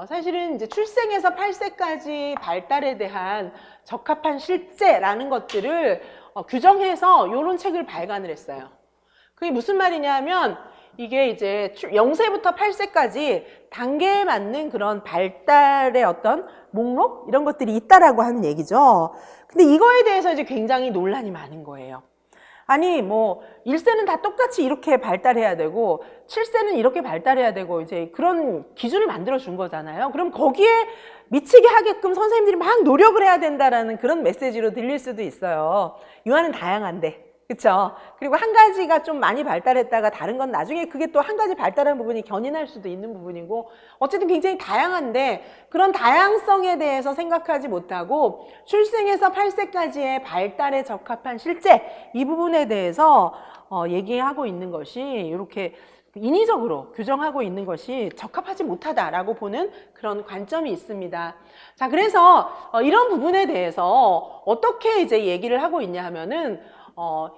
사실은 이제 출생에서 8세까지 발달에 대한 적합한 실제라는 것들을 규정해서 이런 책을 발간을 했어요. 그게 무슨 말이냐 하면, 이게 이제 0세부터 8세까지 단계에 맞는 그런 발달의 어떤 목록? 이런 것들이 있다라고 하는 얘기죠. 근데 이거에 대해서 이제 굉장히 논란이 많은 거예요. 아니, 뭐, 1세는 다 똑같이 이렇게 발달해야 되고, 7세는 이렇게 발달해야 되고, 이제 그런 기준을 만들어 준 거잖아요. 그럼 거기에 미치게 하게끔 선생님들이 막 노력을 해야 된다라는 그런 메시지로 들릴 수도 있어요. 유아는 다양한데. 그쵸? 그리고 한 가지가 좀 많이 발달했다가 다른 건 나중에 그게 또 한 가지 발달한 부분이 견인할 수도 있는 부분이고, 어쨌든 굉장히 다양한데 그런 다양성에 대해서 생각하지 못하고 출생에서 8세까지의 발달에 적합한 실제, 이 부분에 대해서 얘기하고 있는 것이 이렇게 인위적으로 규정하고 있는 것이 적합하지 못하다라고 보는 그런 관점이 있습니다. 자, 그래서 이런 부분에 대해서 어떻게 이제 얘기를 하고 있냐 하면은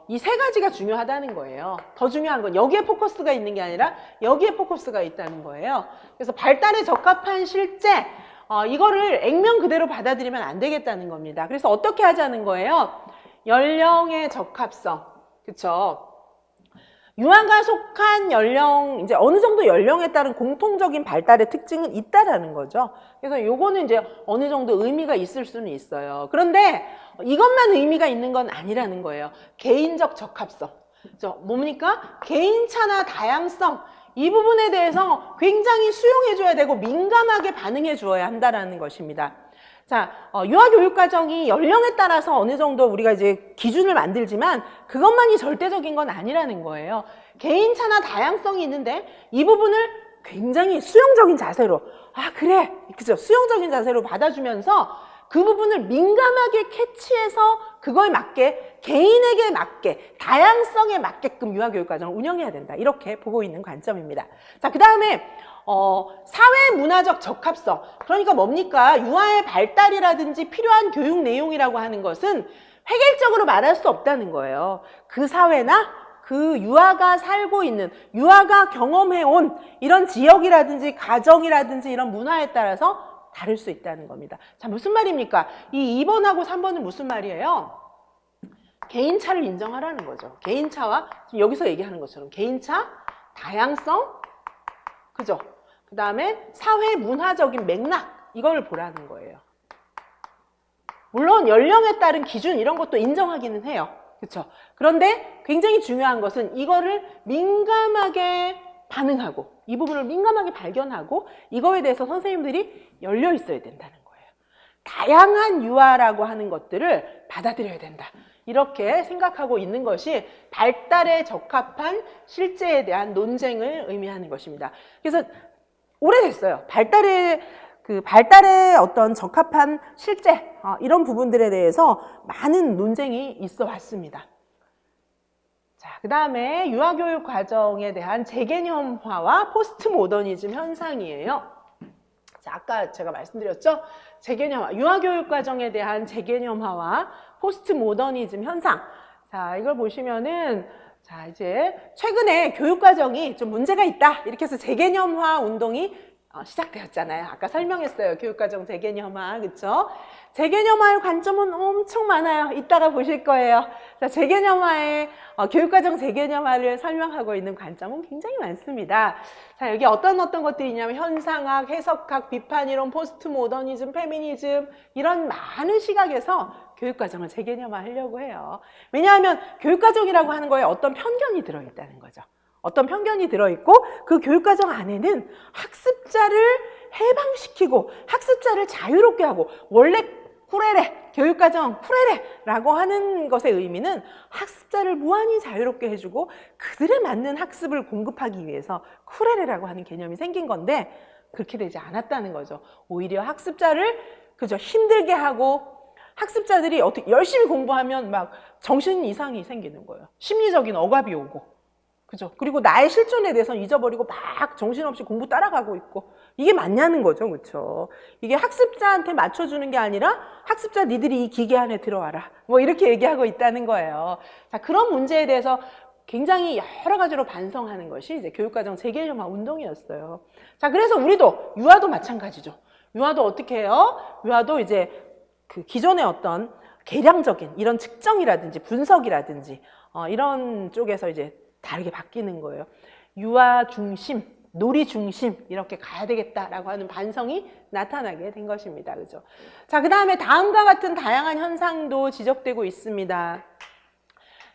이 세 가지가 중요하다는 거예요. 더 중요한 건 여기에 포커스가 있는 게 아니라 여기에 포커스가 있다는 거예요. 그래서 발달에 적합한 실제, 이거를 액면 그대로 받아들이면 안 되겠다는 겁니다. 그래서 어떻게 하자는 거예요? 연령의 적합성, 그쵸? 유아가 속한 연령, 이제 어느 정도 연령에 따른 공통적인 발달의 특징은 있다라는 거죠. 그래서 요거는 이제 어느 정도 의미가 있을 수는 있어요. 그런데 이것만 의미가 있는 건 아니라는 거예요. 개인적 적합성. 그죠? 뭡니까? 개인차나 다양성. 이 부분에 대해서 굉장히 수용해줘야 되고 민감하게 반응해 주어야 한다라는 것입니다. 자, 유아교육과정이 연령에 따라서 어느 정도 우리가 이제 기준을 만들지만 그것만이 절대적인 건 아니라는 거예요. 개인차나 다양성이 있는데 이 부분을 굉장히 수용적인 자세로, 아, 그래, 그죠? 수용적인 자세로 받아주면서 그 부분을 민감하게 캐치해서 그거에 맞게, 개인에게 맞게, 다양성에 맞게끔 유아교육과정을 운영해야 된다. 이렇게 보고 있는 관점입니다. 자, 그 다음에 사회 문화적 적합성. 그러니까 뭡니까? 유아의 발달이라든지 필요한 교육 내용이라고 하는 것은 획일적으로 말할 수 없다는 거예요. 그 사회나 그 유아가 살고 있는, 유아가 경험해온 이런 지역이라든지 가정이라든지 이런 문화에 따라서 다를 수 있다는 겁니다. 자, 무슨 말입니까? 이 2번하고 3번은 무슨 말이에요? 개인차를 인정하라는 거죠. 개인차와 지금 여기서 얘기하는 것처럼 개인차, 다양성, 그죠? 그 다음에 사회 문화적인 맥락, 이걸 보라는 거예요. 물론 연령에 따른 기준 이런 것도 인정하기는 해요. 그렇죠? 그런데 굉장히 중요한 것은 이거를 민감하게 반응하고 이 부분을 민감하게 발견하고 이거에 대해서 선생님들이 열려 있어야 된다는 거예요. 다양한 유아라고 하는 것들을 받아들여야 된다. 이렇게 생각하고 있는 것이 발달에 적합한 실제에 대한 논쟁을 의미하는 것입니다. 그래서 오래됐어요. 발달에 어떤 적합한 실제, 이런 부분들에 대해서 많은 논쟁이 있어 왔습니다. 자, 그 다음에 유아교육 과정에 대한 재개념화와 포스트 모더니즘 현상이에요. 자, 아까 제가 말씀드렸죠? 재개념화, 유아교육 과정에 대한 재개념화와 포스트 모더니즘 현상. 자, 이걸 보시면은, 자, 이제 최근에 교육 과정이 좀 문제가 있다. 이렇게 해서 재개념화 운동이 시작되었잖아요. 아까 설명했어요. 교육과정 재개념화, 그쵸? 재개념화의 관점은 엄청 많아요. 이따가 보실 거예요. 자, 재개념화의, 교육과정 재개념화를 설명하고 있는 관점은 굉장히 많습니다. 자, 여기 어떤 것들이 있냐면 현상학, 해석학, 비판이론, 포스트 모더니즘, 페미니즘, 이런 많은 시각에서 교육과정을 재개념화 하려고 해요. 왜냐하면 교육과정이라고 하는 거에 어떤 편견이 들어있다는 거죠. 어떤 편견이 들어있고 그 교육과정 안에는 학습자를 해방시키고 학습자를 자유롭게 하고 원래 쿠레레, 교육과정 쿠레레 라고 하는 것의 의미는 학습자를 무한히 자유롭게 해주고 그들에 맞는 학습을 공급하기 위해서 쿠레레라고 하는 개념이 생긴 건데 그렇게 되지 않았다는 거죠. 오히려 학습자를 그저 힘들게 하고 학습자들이 어떻게 열심히 공부하면 막 정신 이상이 생기는 거예요. 심리적인 억압이 오고. 그죠? 그리고 나의 실존에 대해서 잊어버리고 막 정신없이 공부 따라가고 있고 이게 맞냐는 거죠. 그렇죠? 이게 학습자한테 맞춰주는 게 아니라 학습자 니들이 이 기계 안에 들어와라. 뭐 이렇게 얘기하고 있다는 거예요. 자, 그런 문제에 대해서 굉장히 여러 가지로 반성하는 것이 이제 교육과정 재개념화 운동이었어요. 자, 그래서 우리도 유아도 마찬가지죠. 유아도 어떻게 해요? 유아도 이제 그 기존의 어떤 계량적인 이런 측정이라든지 분석이라든지 이런 쪽에서 이제 다르게 바뀌는 거예요. 유아 중심, 놀이 중심 이렇게 가야 되겠다라고 하는 반성이 나타나게 된 것입니다. 그죠? 자, 그 다음에 다음과 같은 다양한 현상도 지적되고 있습니다.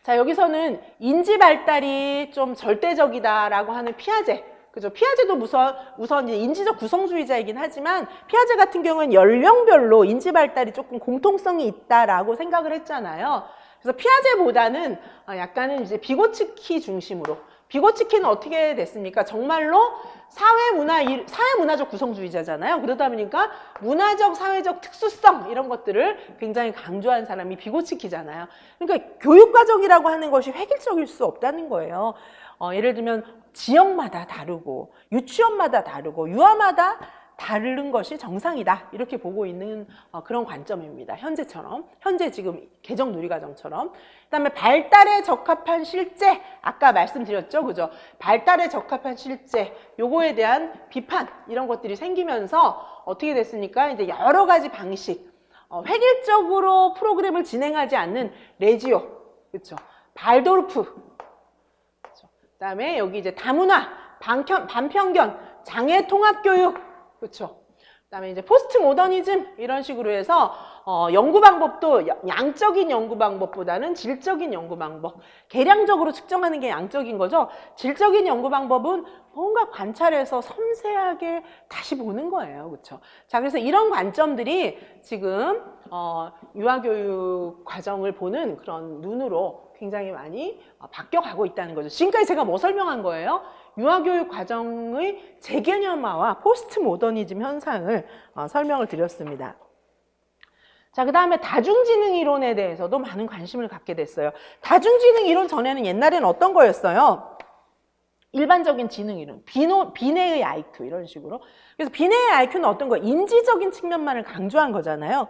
자, 여기서는 인지 발달이 좀 절대적이다라고 하는 피아제. 그죠? 피아제도 우선 이제 인지적 구성주의자이긴 하지만 피아제 같은 경우는 연령별로 인지 발달이 조금 공통성이 있다라고 생각을 했잖아요. 그래서 피아제보다는 약간은 이제 비고츠키 중심으로. 비고츠키는 어떻게 됐습니까? 정말로 사회문화적 구성주의자잖아요. 그러다 보니까 문화적, 사회적 특수성 이런 것들을 굉장히 강조한 사람이 비고츠키잖아요. 그러니까 교육과정이라고 하는 것이 획일적일 수 없다는 거예요. 예를 들면 지역마다 다르고 유치원마다 다르고 유아마다 다른 것이 정상이다 이렇게 보고 있는 그런 관점입니다. 현재 지금 개정 누리과정처럼. 그다음에 발달에 적합한 실제, 아까 말씀드렸죠, 그죠? 발달에 적합한 실제, 요거에 대한 비판 이런 것들이 생기면서 어떻게 됐습니까? 이제 여러 가지 방식, 획일적으로 프로그램을 진행하지 않는 레지오, 그렇죠? 발도르프, 그렇죠? 그다음에 여기 이제 다문화, 반편견, 장애 통합 교육, 그렇죠? 그다음에 이제 포스트 모더니즘 이런 식으로 해서 연구 방법도 양적인 연구 방법보다는 질적인 연구 방법, 계량적으로 측정하는 게 양적인 거죠. 질적인 연구 방법은 뭔가 관찰해서 섬세하게 다시 보는 거예요, 그렇죠? 자, 그래서 이런 관점들이 지금 유아교육 과정을 보는 그런 눈으로 굉장히 많이 바뀌어가고 있다는 거죠. 지금까지 제가 뭐 설명한 거예요? 유아교육 과정의 재개념화와 포스트 모더니즘 현상을 설명을 드렸습니다. 자, 그 다음에 다중지능 이론에 대해서도 많은 관심을 갖게 됐어요. 다중지능 이론 전에는 옛날에는 어떤 거였어요? 일반적인 지능 이론, 비내의 IQ 이런 식으로. 그래서 비내의 IQ는 어떤 거? 인지적인 측면만을 강조한 거잖아요.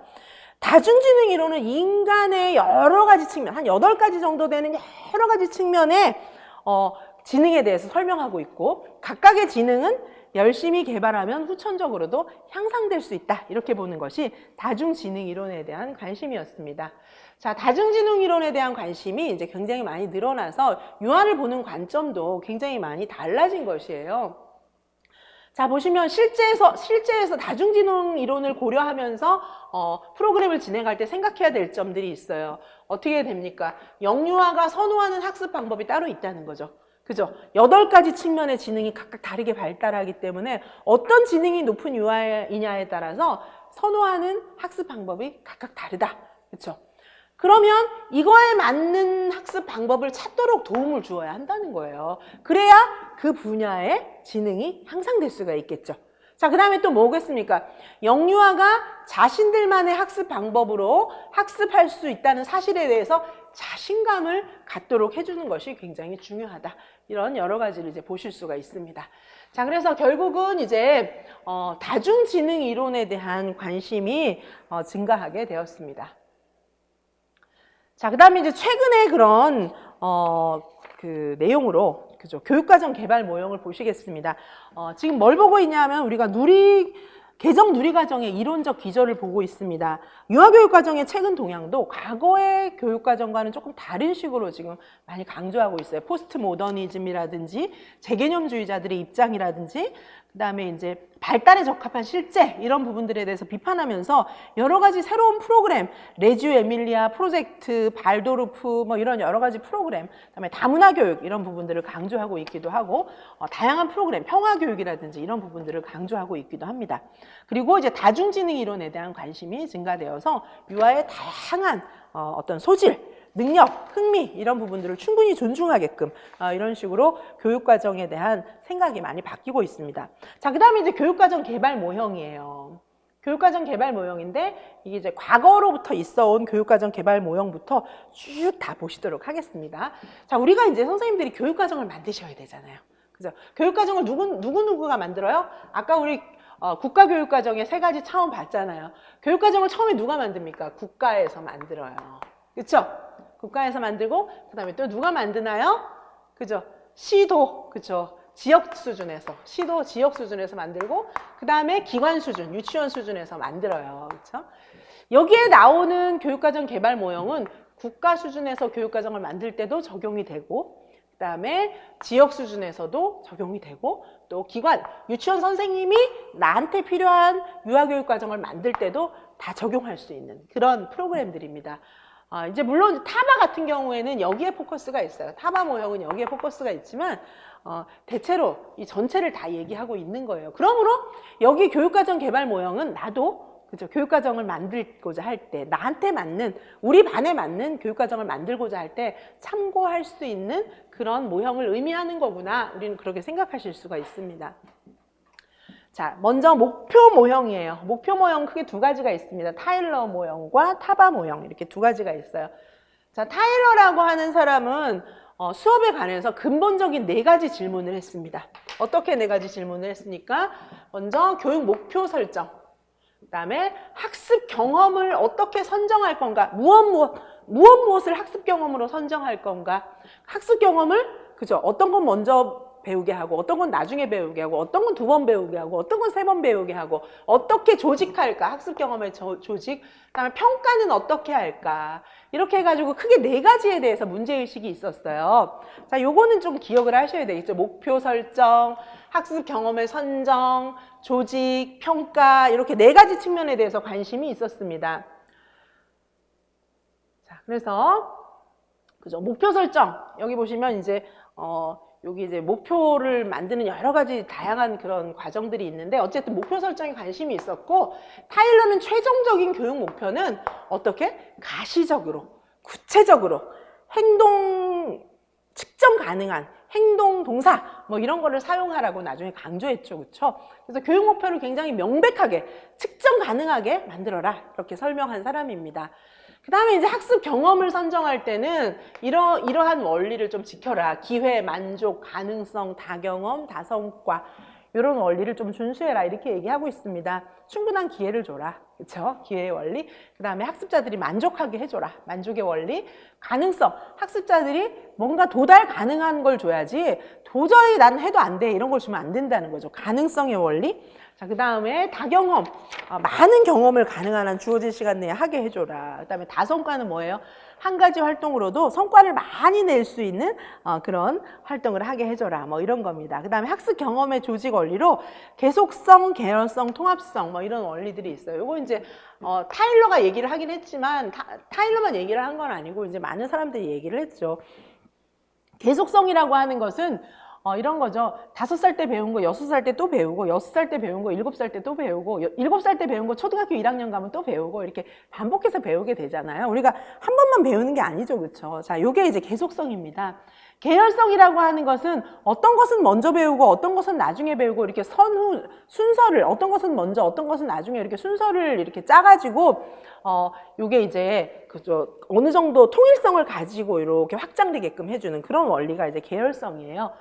다중지능 이론은 인간의 여러 가지 측면, 한 8가지 정도 되는 여러 가지 측면의 지능에 대해서 설명하고 있고, 각각의 지능은 열심히 개발하면 후천적으로도 향상될 수 있다 이렇게 보는 것이 다중지능 이론에 대한 관심이었습니다. 자, 다중지능 이론에 대한 관심이 이제 굉장히 많이 늘어나서 유아를 보는 관점도 굉장히 많이 달라진 것이에요. 자, 보시면 실제에서 다중지능 이론을 고려하면서 프로그램을 진행할 때 생각해야 될 점들이 있어요. 어떻게 됩니까? 영유아가 선호하는 학습 방법이 따로 있다는 거죠. 그죠? 8가지 측면의 지능이 각각 다르게 발달하기 때문에 어떤 지능이 높은 유아이냐에 따라서 선호하는 학습 방법이 각각 다르다. 그렇죠? 그러면 이거에 맞는 학습 방법을 찾도록 도움을 주어야 한다는 거예요. 그래야 그 분야의 지능이 향상될 수가 있겠죠. 자, 그 다음에 또 뭐겠습니까? 영유아가 자신들만의 학습 방법으로 학습할 수 있다는 사실에 대해서 자신감을 갖도록 해주는 것이 굉장히 중요하다. 이런 여러 가지를 이제 보실 수가 있습니다. 자, 그래서 결국은 이제 다중지능 이론에 대한 관심이 증가하게 되었습니다. 자, 그 다음에 이제 최근에 그런 그 내용으로, 그죠? 교육과정 개발 모형을 보시겠습니다. 지금 뭘 보고 있냐면 우리가 개정 누리과정의 이론적 기저를 보고 있습니다. 유아교육과정의 최근 동향도 과거의 교육과정과는 조금 다른 식으로 지금 많이 강조하고 있어요. 포스트 모더니즘이라든지 재개념주의자들의 입장이라든지 그 다음에 이제 발달에 적합한 실제 이런 부분들에 대해서 비판하면서 여러 가지 새로운 프로그램, 레지오 에밀리아 프로젝트, 발도르프 뭐 이런 여러 가지 프로그램, 그다음에 다문화 교육 이런 부분들을 강조하고 있기도 하고 다양한 프로그램, 평화 교육이라든지 이런 부분들을 강조하고 있기도 합니다. 그리고 이제 다중지능 이론에 대한 관심이 증가되어서 유아의 다양한 어떤 소질, 능력, 흥미 이런 부분들을 충분히 존중하게끔 이런 식으로 교육과정에 대한 생각이 많이 바뀌고 있습니다. 자, 그 다음에 이제 교육과정 개발 모형이에요. 교육과정 개발 모형인데 이게 이제 과거로부터 있어온 교육과정 개발 모형부터 쭉 다 보시도록 하겠습니다. 자, 우리가 이제 선생님들이 교육과정을 만드셔야 되잖아요. 그죠? 교육과정을 누구누구가 만들어요? 아까 우리 국가교육과정의 3가지 차원 봤잖아요. 교육과정을 처음에 누가 만듭니까? 국가에서 만들어요. 그렇죠? 국가에서 만들고 그다음에 또 누가 만드나요? 그죠? 시도, 그죠? 지역 수준에서, 시도 지역 수준에서 만들고 그다음에 기관 수준, 유치원 수준에서 만들어요. 그렇죠? 여기에 나오는 교육과정 개발 모형은 국가 수준에서 교육과정을 만들 때도 적용이 되고 그다음에 지역 수준에서도 적용이 되고 또 기관, 유치원 선생님이 나한테 필요한 유아교육과정을 만들 때도 다 적용할 수 있는 그런 프로그램들입니다. 이제 물론 타바 같은 경우에는 여기에 포커스가 있어요. 타바 모형은 여기에 포커스가 있지만 대체로 이 전체를 다 얘기하고 있는 거예요. 그러므로 여기 교육과정 개발 모형은 나도 그죠? 교육과정을 만들고자 할 때, 나한테 맞는, 우리 반에 맞는 교육과정을 만들고자 할 때 참고할 수 있는 그런 모형을 의미하는 거구나. 우리는 그렇게 생각하실 수가 있습니다. 자, 먼저 목표 모형이에요. 목표 모형 크게 두 가지가 있습니다. 타일러 모형과 타바 모형, 이렇게 두 가지가 있어요. 자, 타일러라고 하는 사람은 수업에 관해서 근본적인 4가지 질문을 했습니다. 어떻게 4가지 질문을 했습니까? 먼저 교육 목표 설정, 그 다음에 학습 경험을 어떻게 선정할 건가? 무엇을 학습 경험으로 선정할 건가? 학습 경험을, 그죠? 어떤 건 먼저 배우게 하고, 어떤 건 나중에 배우게 하고, 어떤 건 2번 배우게 하고, 어떤 건 3번 배우게 하고, 어떻게 조직할까? 학습 경험의 조직. 그 다음에 평가는 어떻게 할까? 이렇게 해가지고 크게 4가지에 대해서 문제의식이 있었어요. 자, 요거는 좀 기억을 하셔야 되겠죠. 목표 설정, 학습 경험의 선정, 조직, 평가, 이렇게 4가지 측면에 대해서 관심이 있었습니다. 자, 그래서, 그죠. 목표 설정. 여기 보시면 이제, 여기 이제 목표를 만드는 여러 가지 다양한 그런 과정들이 있는데, 어쨌든 목표 설정에 관심이 있었고, 타일러는 최종적인 교육 목표는 어떻게? 가시적으로, 구체적으로, 측정 가능한 행동, 동사, 뭐 이런 거를 사용하라고 나중에 강조했죠. 그렇죠? 그래서 교육 목표를 굉장히 명백하게, 측정 가능하게 만들어라. 이렇게 설명한 사람입니다. 그 다음에 이제 학습 경험을 선정할 때는 이러한 원리를 좀 지켜라. 기회, 만족, 가능성, 다경험, 다성과 이런 원리를 좀 준수해라. 이렇게 얘기하고 있습니다. 충분한 기회를 줘라. 그렇죠? 기회의 원리. 그 다음에 학습자들이 만족하게 해줘라. 만족의 원리. 가능성. 학습자들이 뭔가 도달 가능한 걸 줘야지 도저히 난 해도 안 돼. 이런 걸 주면 안 된다는 거죠. 가능성의 원리. 자, 그 다음에 다경험, 많은 경험을 가능한 한 주어진 시간 내에 하게 해줘라. 그 다음에 다성과는 뭐예요? 한 가지 활동으로도 성과를 많이 낼 수 있는 그런 활동을 하게 해줘라. 뭐 이런 겁니다. 그 다음에 학습 경험의 조직 원리로 계속성, 계열성, 통합성 뭐 이런 원리들이 있어요. 이거 이제 타일러가 얘기를 하긴 했지만 타일러만 얘기를 한 건 아니고 이제 많은 사람들이 얘기를 했죠. 계속성이라고 하는 것은 이런 거죠. 5살 때 배운 거 6살 때 또 배우고, 6살 때 배운 거 7살 때 또 배우고, 7살 때 배운 거 초등학교 1학년 가면 또 배우고, 이렇게 반복해서 배우게 되잖아요. 우리가 한 번만 배우는 게 아니죠. 그렇죠? 자, 요게 이제 계속성입니다. 계열성이라고 하는 것은 어떤 것은 먼저 배우고 어떤 것은 나중에 배우고, 이렇게 순서를, 어떤 것은 먼저 어떤 것은 나중에 이렇게 순서를 이렇게 짜가지고 요게 이제 그죠, 어느 정도 통일성을 가지고 이렇게 확장되게끔 해주는 그런 원리가 이제 계열성이에요.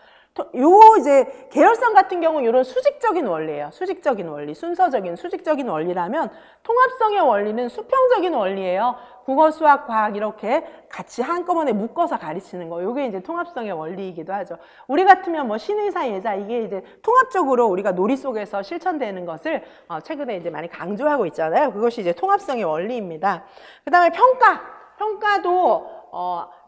이제 계열성 같은 경우는 이런 수직적인 원리예요. 수직적인 원리, 순서적인 수직적인 원리라면, 통합성의 원리는 수평적인 원리예요. 국어, 수학, 과학 이렇게 같이 한꺼번에 묶어서 가르치는 거. 이게 이제 통합성의 원리이기도 하죠. 우리 같으면 뭐 신의사 예자, 이게 이제 통합적으로 우리가 놀이 속에서 실천되는 것을 최근에 이제 많이 강조하고 있잖아요. 그것이 이제 통합성의 원리입니다. 그 다음에 평가도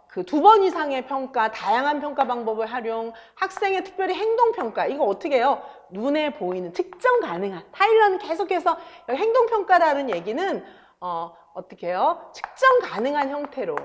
그 2번 이상의 평가, 다양한 평가 방법을 활용, 학생의 특별히 행동평가, 이거 어떻게 해요? 눈에 보이는, 측정 가능한. 타일러는 계속해서 행동평가라는 얘기는 어떻게 해요? 측정 가능한 형태로,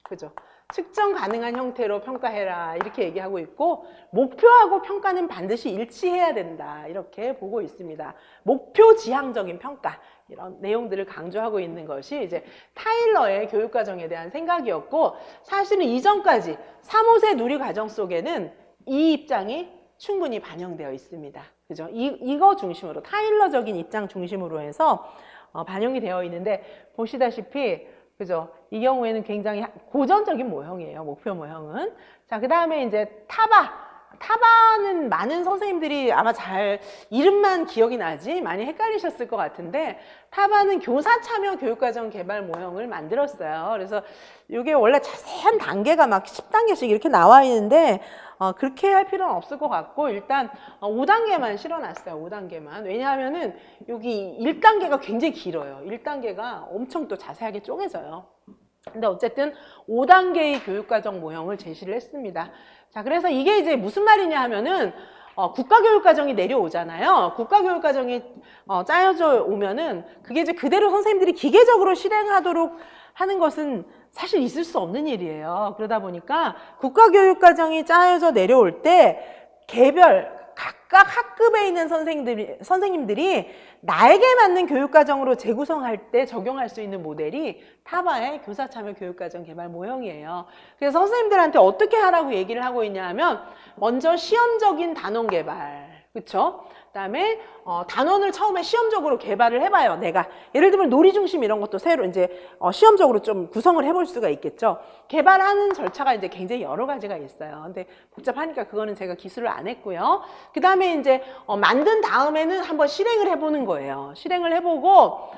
그죠? 측정 가능한 형태로 평가해라, 이렇게 얘기하고 있고, 목표하고 평가는 반드시 일치해야 된다, 이렇게 보고 있습니다. 목표 지향적인 평가, 이런 내용들을 강조하고 있는 것이 이제 타일러의 교육과정에 대한 생각이었고, 사실은 이전까지 3, 5세 누리과정 속에는 이 입장이 충분히 반영되어 있습니다. 그죠? 이거 중심으로, 타일러적인 입장 중심으로 해서 반영이 되어 있는데, 보시다시피 그죠? 이 경우에는 굉장히 고전적인 모형이에요. 목표 모형은. 자, 그 다음에 이제 타바는 많은 선생님들이 아마 이름만 기억이 나지 많이 헷갈리셨을 것 같은데, 타바는 교사 참여 교육과정 개발 모형을 만들었어요. 그래서 이게 원래 자세한 단계가 막 10단계씩 이렇게 나와 있는데 그렇게 할 필요는 없을 것 같고, 일단 5단계만 실어놨어요. 5단계만. 왜냐하면은 여기 1단계가 굉장히 길어요. 1단계가 엄청 또 자세하게 쪼개져요. 근데 어쨌든 5단계의 교육과정 모형을 제시를 했습니다. 자, 그래서 이게 이제 무슨 말이냐 하면은 국가교육과정이 내려오잖아요. 국가교육과정이 짜여져 오면은 그게 이제 그대로 선생님들이 기계적으로 실행하도록 하는 것은 사실 있을 수 없는 일이에요. 그러다 보니까 국가교육과정이 짜여져 내려올 때 개별 각각 학급에 있는 선생님들이 나에게 맞는 교육과정으로 재구성할 때 적용할 수 있는 모델이 타바의 교사참여 교육과정 개발 모형이에요. 그래서 선생님들한테 어떻게 하라고 얘기를 하고 있냐 하면 먼저 시험적인 단원 개발, 그쵸? 그다음에 단원을 처음에 시험적으로 개발을 해봐요. 내가 예를 들면 놀이 중심 이런 것도 새로 이제 시험적으로 좀 구성을 해볼 수가 있겠죠. 개발하는 절차가 이제 굉장히 여러 가지가 있어요. 근데 복잡하니까 그거는 제가 기술을 안 했고요. 그다음에 이제 만든 다음에는 한번 실행을 해보는 거예요. 실행을 해보고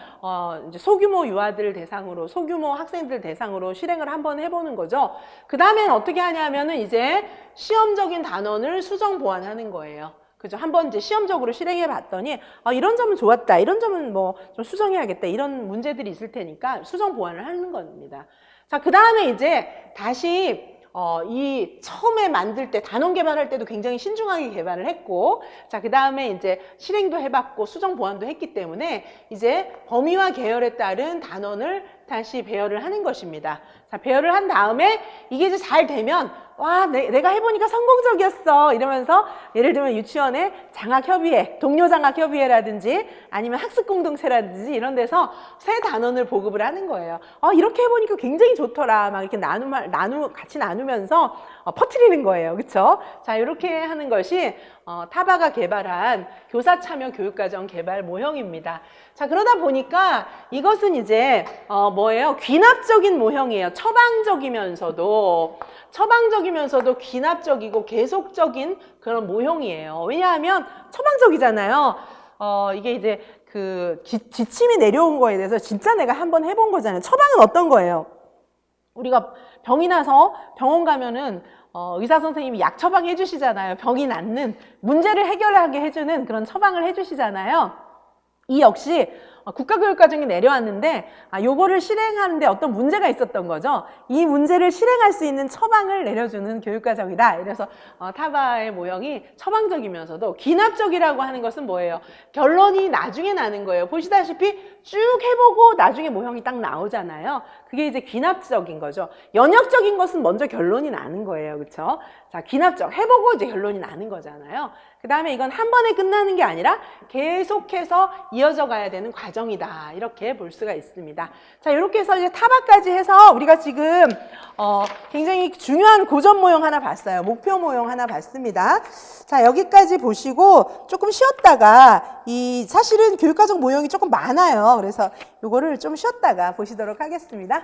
이제 소규모 유아들 대상으로, 소규모 학생들 대상으로 실행을 한번 해보는 거죠. 그 다음엔 어떻게 하냐면은 이제 시험적인 단원을 수정 보완하는 거예요. 그죠? 한번 이제 시험적으로 실행해 봤더니 이런 점은 좋았다, 이런 점은 뭐 좀 수정해야겠다, 이런 문제들이 있을 테니까 수정 보완을 하는 겁니다. 자, 그 다음에 이제 다시 이 처음에 만들 때 단원 개발할 때도 굉장히 신중하게 개발을 했고, 자, 그 다음에 이제 실행도 해봤고 수정 보완도 했기 때문에 이제 범위와 계열에 따른 단원을 다시 배열을 하는 것입니다. 자, 배열을 한 다음에 이게 이제 잘 되면 와, 내가 해보니까 성공적이었어 이러면서 예를 들면 유치원의 장학협의회, 동료장학협의회라든지 아니면 학습공동체라든지 이런 데서 새 단원을 보급을 하는 거예요. 이렇게 해보니까 굉장히 좋더라, 막 이렇게 같이 나누면서 퍼뜨리는 거예요. 그쵸? 자, 이렇게 하는 것이 타바가 개발한 교사참여 교육과정 개발 모형입니다. 자, 그러다 보니까 이것은 이제 뭐예요? 귀납적인 모형이에요. 처방적이면서도 귀납적이고 계속적인 그런 모형이에요. 왜냐하면 처방적이잖아요. 이게 이제 그 지침이 내려온 거에 대해서 진짜 내가 한번 해본 거잖아요. 처방은 어떤 거예요? 우리가 병이 나서 병원 가면은 의사 선생님이 약 처방해 주시잖아요. 병이 낫는, 문제를 해결하게 해주는 그런 처방을 해 주시잖아요. 이 역시 국가교육과정이 내려왔는데 요거를 실행하는데 어떤 문제가 있었던 거죠. 이 문제를 실행할 수 있는 처방을 내려주는 교육과정이다. 그래서 타바의 모형이 처방적이면서도 귀납적이라고 하는 것은 뭐예요? 결론이 나중에 나는 거예요. 보시다시피 쭉 해보고 나중에 모형이 딱 나오잖아요. 그게 이제 귀납적인 거죠. 연역적인 것은 먼저 결론이 나는 거예요. 그렇죠? 자, 귀납적, 해보고 이제 결론이 나는 거잖아요. 그 다음에 이건 한 번에 끝나는 게 아니라 계속해서 이어져 가야 되는 과정이다, 이렇게 볼 수가 있습니다. 자, 이렇게 해서 이제 타바까지 해서 우리가 지금 굉장히 중요한 고전 모형 하나 봤어요. 목표 모형 하나 봤습니다. 자, 여기까지 보시고 조금 쉬었다가 사실은 교육과정 모형이 조금 많아요. 그래서 요거를 좀 쉬었다가 보시도록 하겠습니다.